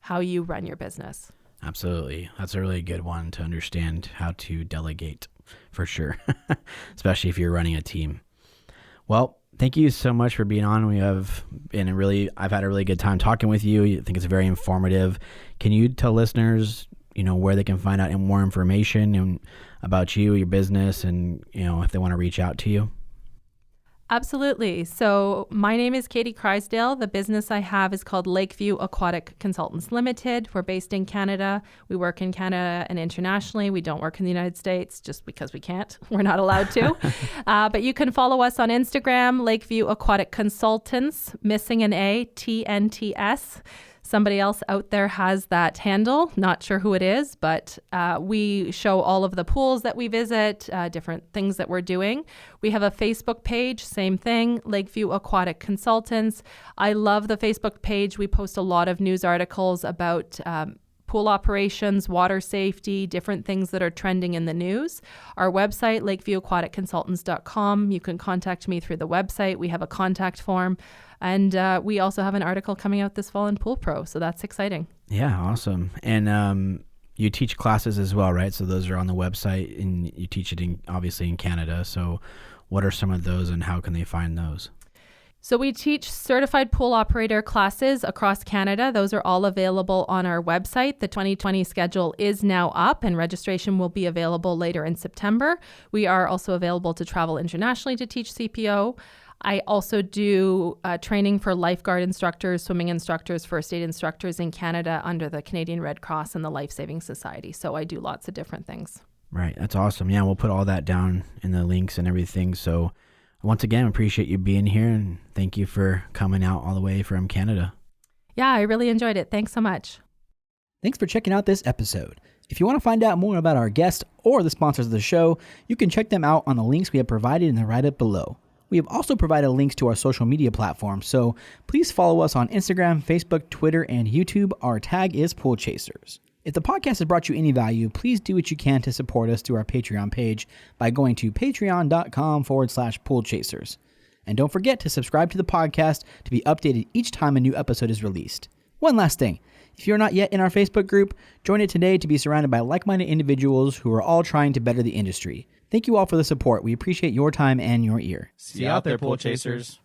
run your business. Absolutely. That's a really good one to understand how to delegate. For sure, especially if you're running a team. Well, thank you so much for being on. I've had a really good time talking with you. I think it's very informative. Can you tell listeners, where they can find out more information about you, your business, and, if they want to reach out to you? Absolutely. So my name is Katie Crysdale. The business I have is called Lakeview Aquatic Consultants Limited. We're based in Canada. We work in Canada and internationally. We don't work in the United States just because we can't. We're not allowed to. But you can follow us on Instagram, Lakeview Aquatic Consultants, missing an A, TNTS. Somebody else out there has that handle. Not sure who it is, but we show all of the pools that we visit, different things that we're doing. We have a Facebook page, same thing, Lakeview Aquatic Consultants. I love the Facebook page. We post a lot of news articles about pool operations, water safety, different things that are trending in the news. Our website, lakeviewaquaticconsultants.com. You can contact me through the website. We have a contact form. And we also have an article coming out this fall in Pool Pro. So that's exciting. Yeah, awesome. And you teach classes as well, right? So those are on the website, and you teach it obviously in Canada. So what are some of those, and how can they find those? So we teach certified pool operator classes across Canada. Those are all available on our website. The 2020 schedule is now up, and registration will be available later in September. We are also available to travel internationally to teach CPO. I also do training for lifeguard instructors, swimming instructors, first aid instructors in Canada under the Canadian Red Cross and the Life Saving Society. So I do lots of different things. Right. That's awesome. Yeah, we'll put all that down in the links and everything. So once again, appreciate you being here, and thank you for coming out all the way from Canada. Yeah, I really enjoyed it. Thanks so much. Thanks for checking out this episode. If you want to find out more about our guests or the sponsors of the show, you can check them out on the links we have provided in the write-up below. We have also provided links to our social media platforms, so please follow us on Instagram, Facebook, Twitter, and YouTube. Our tag is Pool Chasers. If the podcast has brought you any value, please do what you can to support us through our Patreon page by going to patreon.com/Pool Chasers. And don't forget to subscribe to the podcast to be updated each time a new episode is released. One last thing. If you're not yet in our Facebook group, join it today to be surrounded by like-minded individuals who are all trying to better the industry. Thank you all for the support. We appreciate your time and your ear. See you out there, Pool Chasers.